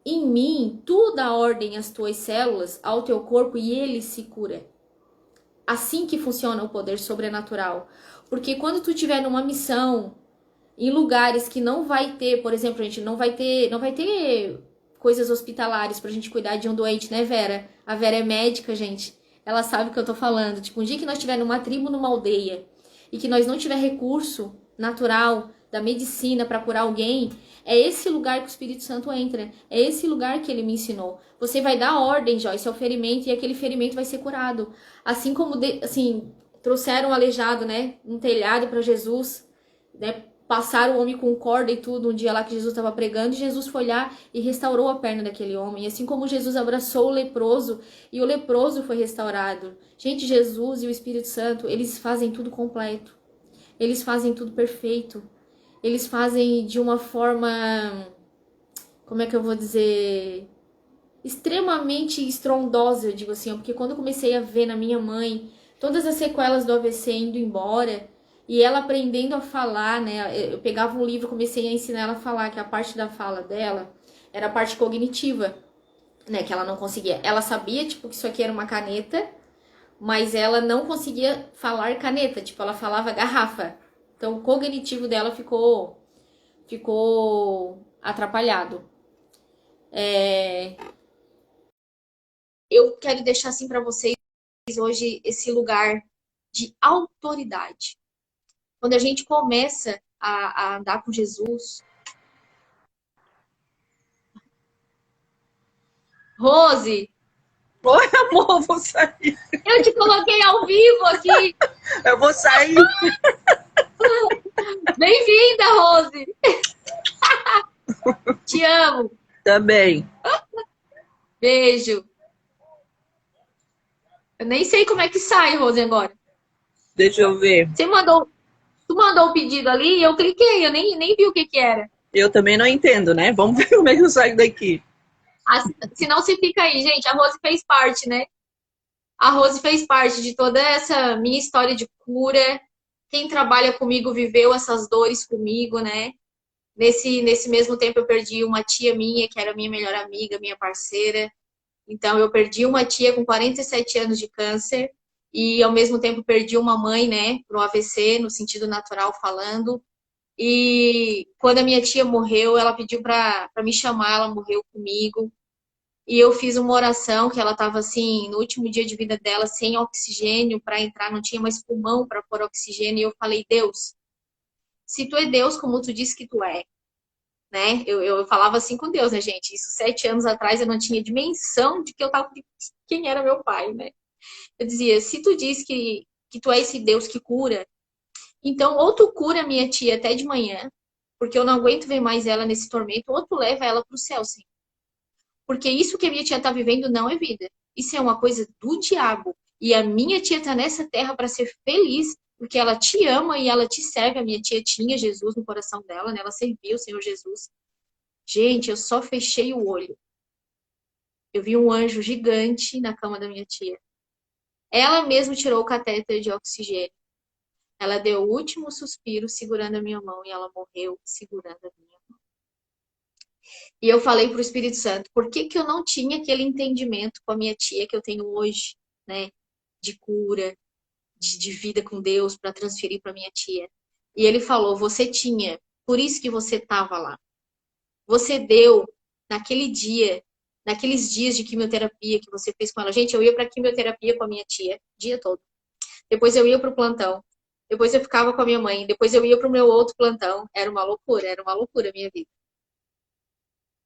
Em mim, tu dá ordem às tuas células, ao teu corpo, e ele se cura. Assim que funciona o poder sobrenatural. Porque quando tu estiver numa missão, em lugares que não vai ter, por exemplo, a gente não vai ter coisas hospitalares pra gente cuidar de um doente, né, Vera? A Vera é médica, gente. Ela sabe o que eu tô falando. Tipo, um dia que nós estiver numa tribo, numa aldeia, e que nós não tiver recurso natural da medicina para curar alguém, é esse lugar que o Espírito Santo entra. É esse lugar que ele me ensinou. Você vai dar ordem, Joyce, ao ferimento e aquele ferimento vai ser curado. Assim como, trouxeram um aleijado, né, um telhado para Jesus, né, passaram o homem com corda e tudo, um dia lá que Jesus estava pregando, e Jesus foi lá e restaurou a perna daquele homem. E assim como Jesus abraçou o leproso e o leproso foi restaurado. Gente, Jesus e o Espírito Santo, eles fazem tudo completo. Eles fazem tudo perfeito. Eles fazem de uma forma, como é que eu vou dizer, extremamente estrondosa, eu digo assim, porque quando eu comecei a ver na minha mãe todas as sequelas do AVC indo embora, e ela aprendendo a falar, né? Eu pegava um livro, comecei a ensinar ela a falar, que a parte da fala dela era a parte cognitiva, né? Que ela não conseguia. Ela sabia, tipo, que isso aqui era uma caneta, mas ela não conseguia falar caneta, tipo, ela falava garrafa. Então, o cognitivo dela ficou atrapalhado. Eu quero deixar assim para vocês hoje esse lugar de autoridade. Quando a gente começa a andar com Jesus. Rose! Oi, amor, vou sair. Eu te coloquei ao vivo aqui. Eu vou sair. Bem-vinda, Rose! Te amo. Também. Beijo. Eu nem sei como é que sai, Rose, agora. Deixa eu ver. Tu mandou o pedido ali e eu cliquei, eu nem vi o que era. Eu também não entendo, né? Vamos ver como é que eu saio daqui. Se não, se fica aí, gente. A Rose fez parte, né? A Rose fez parte de toda essa minha história de cura. Quem trabalha comigo viveu essas dores comigo, né? Nesse mesmo tempo eu perdi uma tia minha, que era minha melhor amiga, minha parceira. Então eu perdi uma tia com 47 anos de câncer e ao mesmo tempo perdi uma mãe, né, pro AVC, no sentido natural falando. E quando a minha tia morreu, ela pediu para me chamar, ela morreu comigo. E eu fiz uma oração que ela estava assim, no último dia de vida dela, sem oxigênio para entrar, não tinha mais pulmão para pôr oxigênio. E eu falei, Deus, se tu é Deus como tu disse que tu é, né? Eu falava assim com Deus, né, gente? Isso 7 anos atrás eu não tinha dimensão de que eu tava, quem era meu pai, né? Eu dizia, se tu diz que tu é esse Deus que cura, Então, ou tu cura minha tia até de manhã, porque eu não aguento ver mais ela nesse tormento, ou tu leva ela pro céu, Senhor. Porque isso que a minha tia tá vivendo não é vida. Isso é uma coisa do diabo. E a minha tia tá nessa terra para ser feliz, porque ela te ama e ela te serve. A minha tia tinha Jesus no coração dela, né? Ela servia o Senhor Jesus. Gente, eu só fechei o olho. Eu vi um anjo gigante na cama da minha tia. Ela mesma tirou o catéter de oxigênio. Ela deu o último suspiro segurando a minha mão e ela morreu segurando a minha mão. E eu falei para o Espírito Santo, por que que eu não tinha aquele entendimento com a minha tia que eu tenho hoje, né? De cura, de vida com Deus para transferir para minha tia. E ele falou, você tinha, por isso que você estava lá. Você deu naquele dia, naqueles dias de quimioterapia que você fez com ela. Gente, eu ia para quimioterapia com a minha tia, o dia todo. Depois eu ia para o plantão. Depois eu ficava com a minha mãe. Depois eu ia para o meu outro plantão. Era uma loucura a minha vida.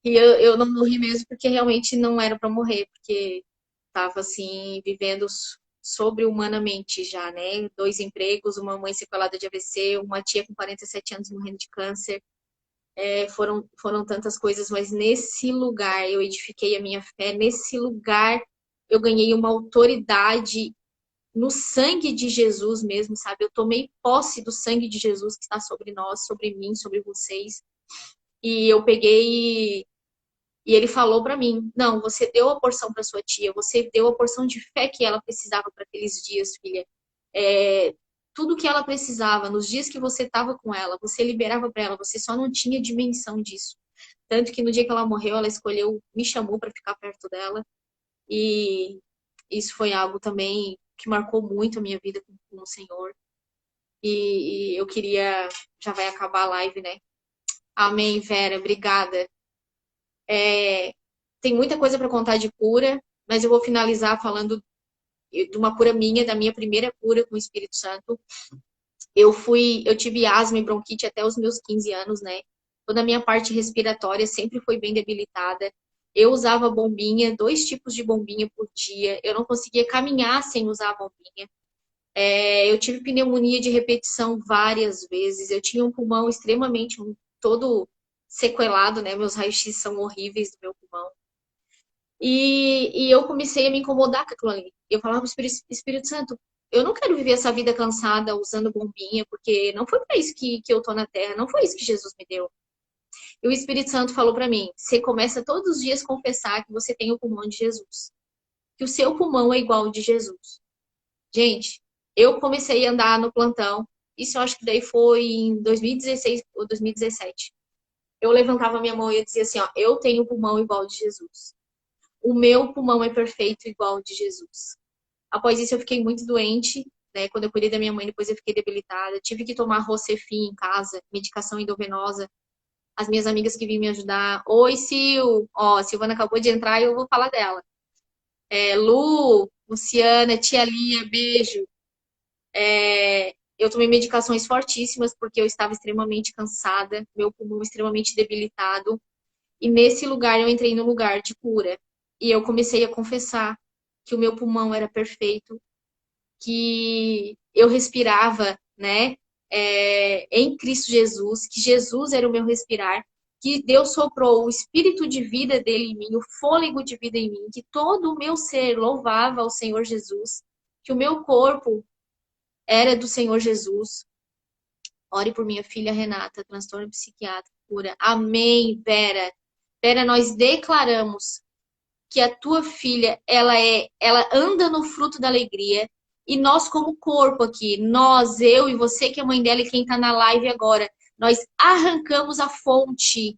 E eu não morri mesmo porque realmente não era para morrer, porque tava assim, vivendo sobre-humanamente já, né? 2 empregos, uma mãe sequelada de AVC, uma tia com 47 anos morrendo de câncer. Foram tantas coisas, mas nesse lugar eu edifiquei a minha fé, nesse lugar eu ganhei uma autoridade no sangue de Jesus mesmo, sabe? Eu tomei posse do sangue de Jesus que está sobre nós, sobre mim, sobre vocês. E eu peguei e ele falou para mim: não, você deu a porção para sua tia, você deu a porção de fé que ela precisava para aqueles dias, filha. Tudo que ela precisava, nos dias que você estava com ela, você liberava para ela, você só não tinha dimensão disso. Tanto que no dia que ela morreu, ela escolheu, me chamou para ficar perto dela. E isso foi algo também que marcou muito a minha vida com o Senhor. E eu queria. Já vai acabar a live, né? Amém, Vera, obrigada. Tem muita coisa para contar de cura, mas eu vou finalizar falando de uma cura minha, da minha primeira cura com o Espírito Santo. Eu tive asma e bronquite até os meus 15 anos, né? Toda a minha parte respiratória sempre foi bem debilitada. Eu usava bombinha, 2 tipos de bombinha por dia. Eu não conseguia caminhar sem usar a bombinha. Eu tive pneumonia de repetição várias vezes. Eu tinha um pulmão extremamente todo sequelado, né? Meus raios-x são horríveis do meu pulmão. E eu comecei a me incomodar com aquilo ali. Eu falava para o Espírito Santo, eu não quero viver essa vida cansada usando bombinha, porque não foi para isso que eu tô na Terra, não foi isso que Jesus me deu. E o Espírito Santo falou para mim, você começa todos os dias a confessar que você tem o pulmão de Jesus. Que o seu pulmão é igual ao de Jesus. Gente, eu comecei a andar no plantão, isso eu acho que daí foi em 2016 ou 2017. Eu levantava minha mão e eu dizia assim, ó, eu tenho o pulmão igual ao de Jesus. O meu pulmão é perfeito igual ao de Jesus. Após isso eu fiquei muito doente, né? Quando eu cuidei da minha mãe, depois eu fiquei debilitada. Tive que tomar Rocefin em casa, medicação endovenosa. As minhas amigas que vinham me ajudar. Oi, Sil! Ó, a Silvana acabou de entrar e eu vou falar dela. Lu, Luciana, tia Lia, beijo. Eu tomei medicações fortíssimas porque eu estava extremamente cansada, meu pulmão extremamente debilitado. E nesse lugar eu entrei no lugar de cura. E eu comecei a confessar que o meu pulmão era perfeito, que eu respirava, né, em Cristo Jesus, que Jesus era o meu respirar, que Deus soprou o espírito de vida dele em mim, o fôlego de vida em mim, que todo o meu ser louvava ao Senhor Jesus, que o meu corpo era do Senhor Jesus. Ore por minha filha Renata, transtorno psiquiátrico, cura. Amém, Vera. Vera, nós declaramos que a tua filha, ela anda no fruto da alegria. E nós, como corpo aqui, nós, eu e você, que é mãe dela e quem está na live agora, nós arrancamos a fonte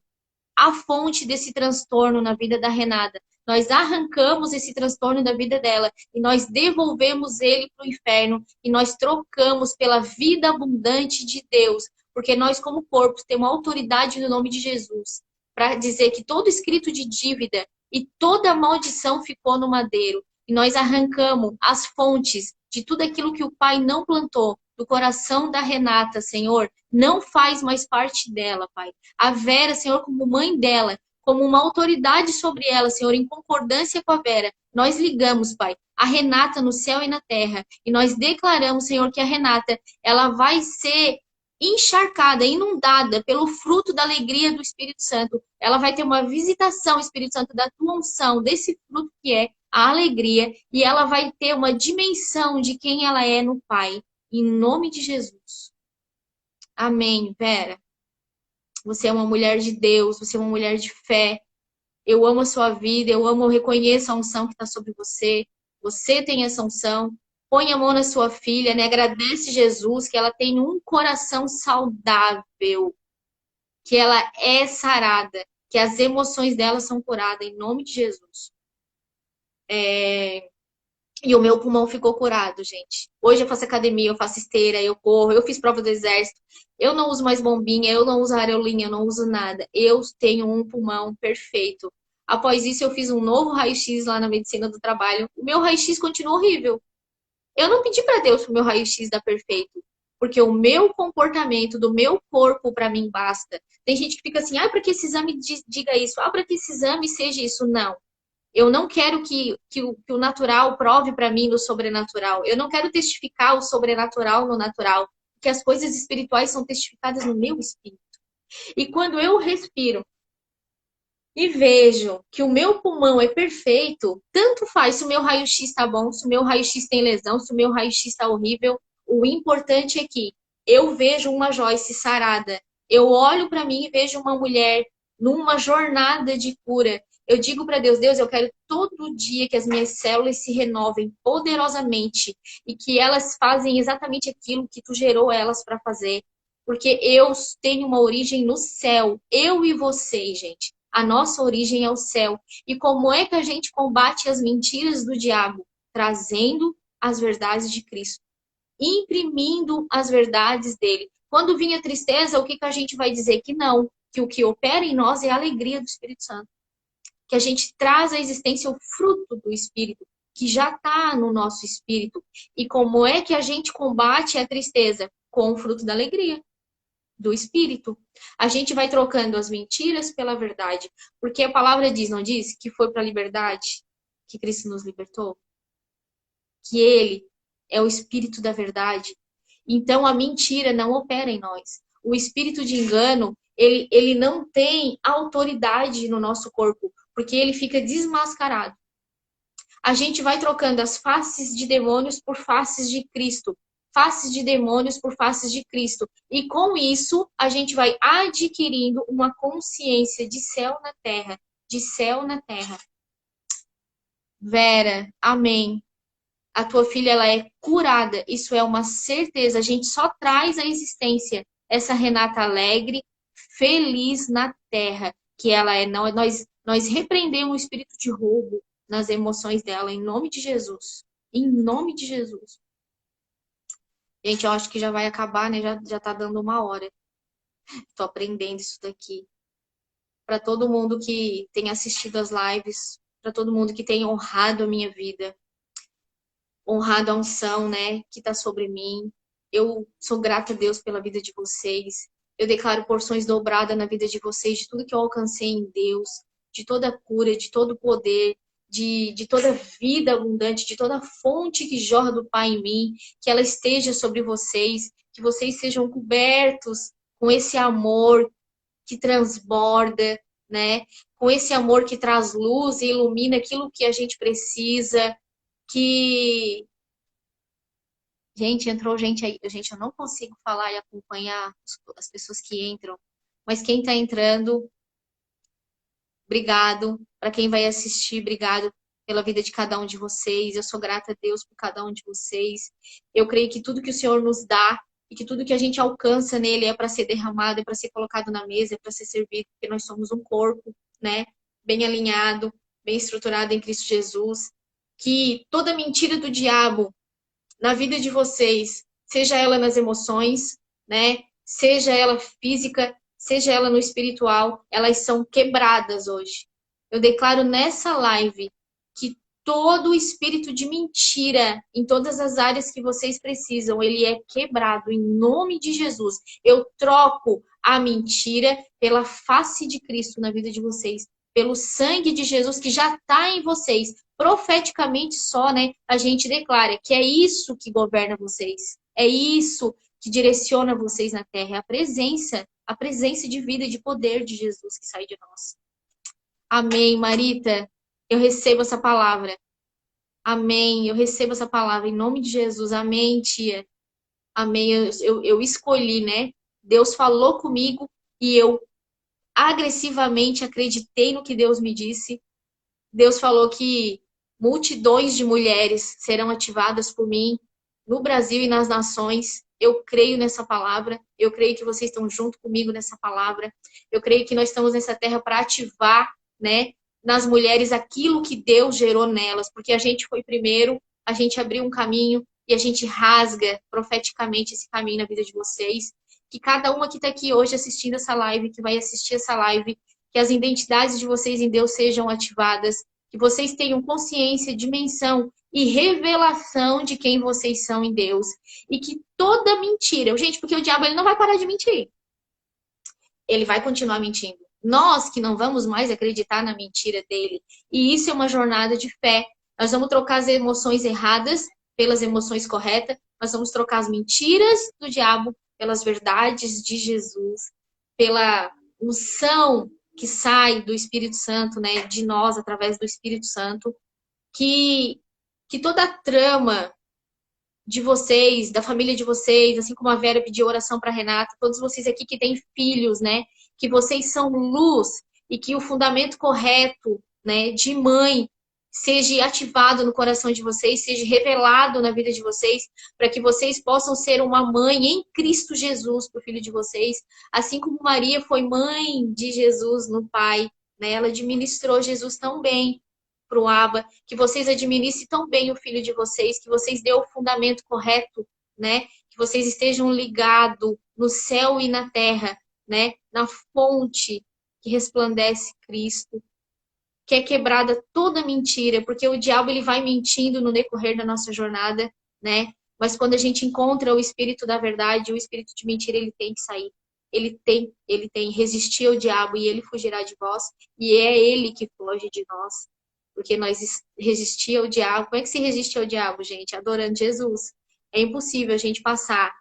desse transtorno na vida da Renata. Nós arrancamos esse transtorno da vida dela e nós devolvemos ele para o inferno e nós trocamos pela vida abundante de Deus, porque nós, como corpo, temos autoridade no nome de Jesus para dizer que todo escrito de dívida e toda maldição ficou no madeiro. E nós arrancamos as fontes de tudo aquilo que o Pai não plantou do coração da Renata, Senhor. Não faz mais parte dela, Pai. A Vera, Senhor, como mãe dela, como uma autoridade sobre ela, Senhor, em concordância com a Vera. Nós ligamos, Pai, a Renata no céu e na terra. E nós declaramos, Senhor, que a Renata, ela vai ser encharcada, inundada pelo fruto da alegria do Espírito Santo. Ela vai ter uma visitação, Espírito Santo, da tua unção, desse fruto que é a alegria. E ela vai ter uma dimensão de quem ela é no Pai. Em nome de Jesus. Amém, Vera. Você é uma mulher de Deus, você é uma mulher de fé. Eu amo a sua vida, eu reconheço a unção que está sobre você. Você tem essa unção. Põe a mão na sua filha, né? Agradece Jesus que ela tem um coração saudável, que ela é sarada, que as emoções dela são curadas, em nome de Jesus. E o meu pulmão ficou curado, gente. Hoje eu faço academia, eu faço esteira, eu corro, eu fiz prova do exército. Eu não uso mais bombinha, eu não uso aerolinha, eu não uso nada. Eu tenho um pulmão perfeito. Após isso, eu fiz um novo raio-x lá na medicina do trabalho. O meu raio-x continua horrível. Eu não pedi para Deus que o meu raio-x dá perfeito. Porque o meu comportamento do meu corpo, para mim, basta. Tem gente que fica assim, para que esse exame diga isso? Para que esse exame seja isso? Não. Eu não quero que o natural prove para mim do sobrenatural. Eu não quero testificar o sobrenatural no natural. Porque as coisas espirituais são testificadas no meu espírito. E quando eu respiro e vejo que o meu pulmão é perfeito, tanto faz se o meu raio-x está bom, se o meu raio-x tem lesão, se o meu raio-x está horrível. O importante é que eu vejo uma Joyce sarada. Eu olho para mim e vejo uma mulher numa jornada de cura. Eu digo para Deus, Deus, eu quero todo dia que as minhas células se renovem poderosamente e que elas fazem exatamente aquilo que tu gerou elas para fazer. Porque eu tenho uma origem no céu. Eu e vocês, gente. A nossa origem é o céu. E como é que a gente combate as mentiras do diabo? Trazendo as verdades de Cristo. Imprimindo as verdades dele. Quando vinha tristeza, o que a gente vai dizer? Que não. Que o que opera em nós é a alegria do Espírito Santo. Que a gente traz à existência o fruto do Espírito, que já está no nosso espírito. E como é que a gente combate a tristeza? Com o fruto da alegria do Espírito. A gente vai trocando as mentiras pela verdade. Porque a palavra diz, não diz? Que foi para a liberdade que Cristo nos libertou? Que Ele é o Espírito da verdade. Então a mentira não opera em nós. O espírito de engano, ele não tem autoridade no nosso corpo, porque ele fica desmascarado. A gente vai trocando as faces de demônios por faces de Cristo. Faces de demônios por faces de Cristo. E com isso, a gente vai adquirindo uma consciência de céu na terra. De céu na terra. Vera, amém. A tua filha, ela é curada. Isso é uma certeza. A gente só traz à existência essa Renata alegre, feliz na terra. Que ela é. Nós repreendemos o espírito de roubo nas emoções dela, em nome de Jesus. Em nome de Jesus. Gente, eu acho que já vai acabar, né? Já tá dando 1 hora. Tô aprendendo isso daqui. Para todo mundo que tem assistido as lives, para todo mundo que tem honrado a minha vida, honrado a unção, né, que tá sobre mim. Eu sou grata a Deus pela vida de vocês. Eu declaro porções dobradas na vida de vocês, de tudo que eu alcancei em Deus, de toda a cura, de todo o poder, de toda vida abundante, de toda a fonte que jorra do Pai em mim, que ela esteja sobre vocês, que vocês sejam cobertos com esse amor que transborda, né? Com esse amor que traz luz e ilumina aquilo que a gente precisa, que... Gente, entrou gente aí. Gente, eu não consigo falar e acompanhar as pessoas que entram. Mas quem tá entrando, obrigado. Para quem vai assistir, obrigado pela vida de cada um de vocês. Eu sou grata a Deus por cada um de vocês. Eu creio que tudo que o Senhor nos dá e que tudo que a gente alcança nele é para ser derramado, é para ser colocado na mesa, é para ser servido, porque nós somos um corpo, né? Bem alinhado, bem estruturado em Cristo Jesus. Que toda mentira do diabo na vida de vocês, seja ela nas emoções, né? Seja ela física, seja ela no espiritual, elas são quebradas hoje. Eu declaro nessa live que todo o espírito de mentira em todas as áreas que vocês precisam, ele é quebrado em nome de Jesus. Eu troco a mentira pela face de Cristo na vida de vocês, pelo sangue de Jesus que já está em vocês. Profeticamente só, né, a gente declara que é isso que governa vocês. É isso que direciona vocês na terra. É a presença de vida e de poder de Jesus que sai de nós. Amém, Marita. Eu recebo essa palavra. Amém. Eu recebo essa palavra em nome de Jesus. Amém, tia. Amém. Eu escolhi, né? Deus falou comigo e eu agressivamente acreditei no que Deus me disse. Deus falou que multidões de mulheres serão ativadas por mim no Brasil e nas nações. Eu creio nessa palavra. Eu creio que vocês estão junto comigo nessa palavra. Eu creio que nós estamos nessa terra para ativar, né, nas mulheres aquilo que Deus gerou nelas, porque a gente foi primeiro, a gente abriu um caminho e a gente rasga profeticamente esse caminho na vida de vocês. Que cada uma que está aqui hoje assistindo essa live, que vai assistir essa live, que as identidades de vocês em Deus sejam ativadas, que vocês tenham consciência, dimensão e revelação de quem vocês são em Deus. E que toda mentira... Gente, porque o diabo ele não vai parar de mentir. Ele vai continuar mentindo. Nós que não vamos mais acreditar na mentira dele. E isso é uma jornada de fé. Nós vamos trocar as emoções erradas pelas emoções corretas. Nós vamos trocar as mentiras do diabo pelas verdades de Jesus. Pela unção que sai do Espírito Santo, né, de nós, através do Espírito Santo, que toda a trama de vocês, da família de vocês, assim como a Vera pediu oração para Renata, todos vocês aqui que têm filhos, né, que vocês são luz e que o fundamento correto, né, de mãe seja ativado no coração de vocês, seja revelado na vida de vocês, para que vocês possam ser uma mãe em Cristo Jesus para o filho de vocês, assim como Maria foi mãe de Jesus no Pai, né? Ela administrou Jesus tão bem para o Abba, que vocês administrem tão bem o filho de vocês, que vocês dêem o fundamento correto, né? Que vocês estejam ligados no céu e na terra, né? Na fonte que resplandece Cristo, que é quebrada toda mentira, porque o diabo ele vai mentindo no decorrer da nossa jornada, né? Mas quando a gente encontra o espírito da verdade, o espírito de mentira, ele tem que sair. Ele tem resistir ao diabo e ele fugirá de vós, e é ele que foge de nós. Porque nós resistir ao diabo, como é que se resiste ao diabo, gente? Adorando Jesus. É impossível a gente passar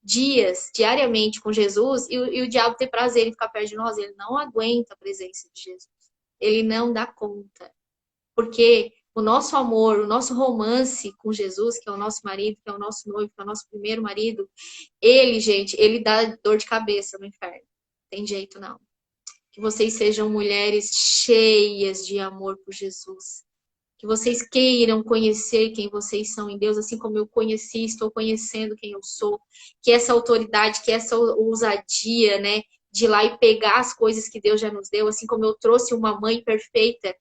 dias, diariamente com Jesus e o diabo ter prazer em ficar perto de nós. Ele não aguenta a presença de Jesus. Ele não dá conta. Porque o nosso amor, o nosso romance com Jesus, que é o nosso marido, que é o nosso noivo, que é o nosso primeiro marido, ele, gente, ele dá dor de cabeça no inferno. Tem jeito não. Que vocês sejam mulheres cheias de amor por Jesus. Que vocês queiram conhecer quem vocês são em Deus, assim como eu conheci, estou conhecendo quem eu sou. Que essa autoridade, que essa ousadia, né, de ir lá e pegar as coisas que Deus já nos deu, assim como eu trouxe uma mãe perfeita,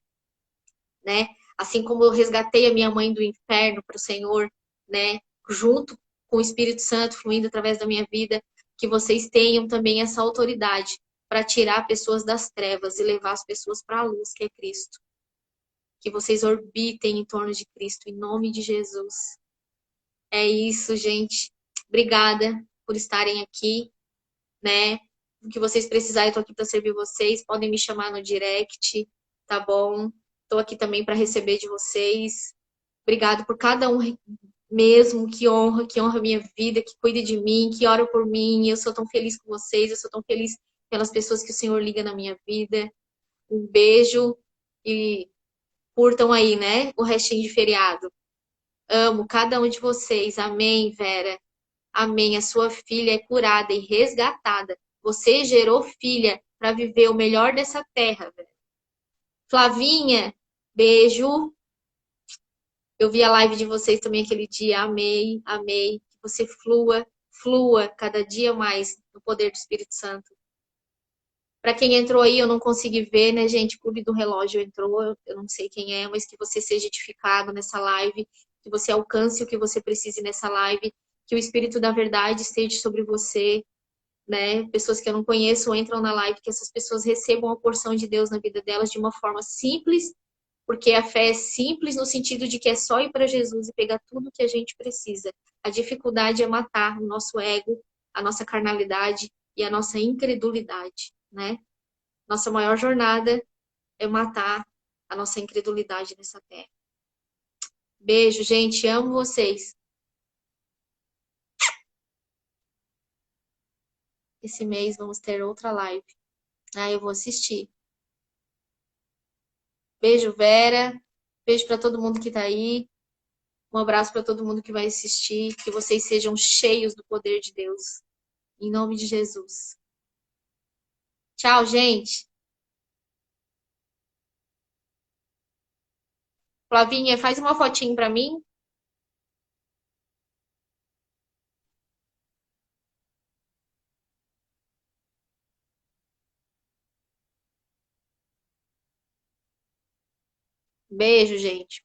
né? Assim como eu resgatei a minha mãe do inferno para o Senhor, né? Junto com o Espírito Santo fluindo através da minha vida, que vocês tenham também essa autoridade para tirar pessoas das trevas e levar as pessoas para a luz, que é Cristo. Que vocês orbitem em torno de Cristo, em nome de Jesus. É isso, gente. Obrigada por estarem aqui, né? O que vocês precisarem, eu tô aqui para servir vocês. Podem me chamar no direct, tá bom? Tô aqui também para receber de vocês. Obrigado por cada um mesmo, que honra a minha vida, que cuida de mim, que ora por mim. Eu sou tão feliz com vocês, eu sou tão feliz pelas pessoas que o Senhor liga na minha vida. Um beijo e curtam aí, né? O restinho de feriado. Amo cada um de vocês. Amém, Vera. Amém. A sua filha é curada e resgatada. Você gerou filha para viver o melhor dessa terra, velho. Flavinha, beijo. Eu vi a live de vocês também aquele dia. Amei, amei. Que você flua cada dia mais no poder do Espírito Santo. Para quem entrou aí, eu não consegui ver, né, gente? Clube do Relógio entrou, eu não sei quem é, mas que você seja edificado nessa live, que você alcance o que você precise nessa live, que o Espírito da Verdade esteja sobre você, né? Pessoas que eu não conheço entram na live, que essas pessoas recebam a porção de Deus na vida delas de uma forma simples, porque a fé é simples no sentido de que é só ir para Jesus e pegar tudo que a gente precisa. A dificuldade é matar o nosso ego, a nossa carnalidade e a nossa incredulidade, né? Nossa maior jornada é matar a nossa incredulidade nessa terra. Beijo, gente. Amo vocês. Esse mês vamos ter outra live. Ah, eu vou assistir. Beijo, Vera. Beijo para todo mundo que tá aí. Um abraço para todo mundo que vai assistir. Que vocês sejam cheios do poder de Deus. Em nome de Jesus. Tchau, gente. Flavinha, faz uma fotinho para mim. Beijo, gente.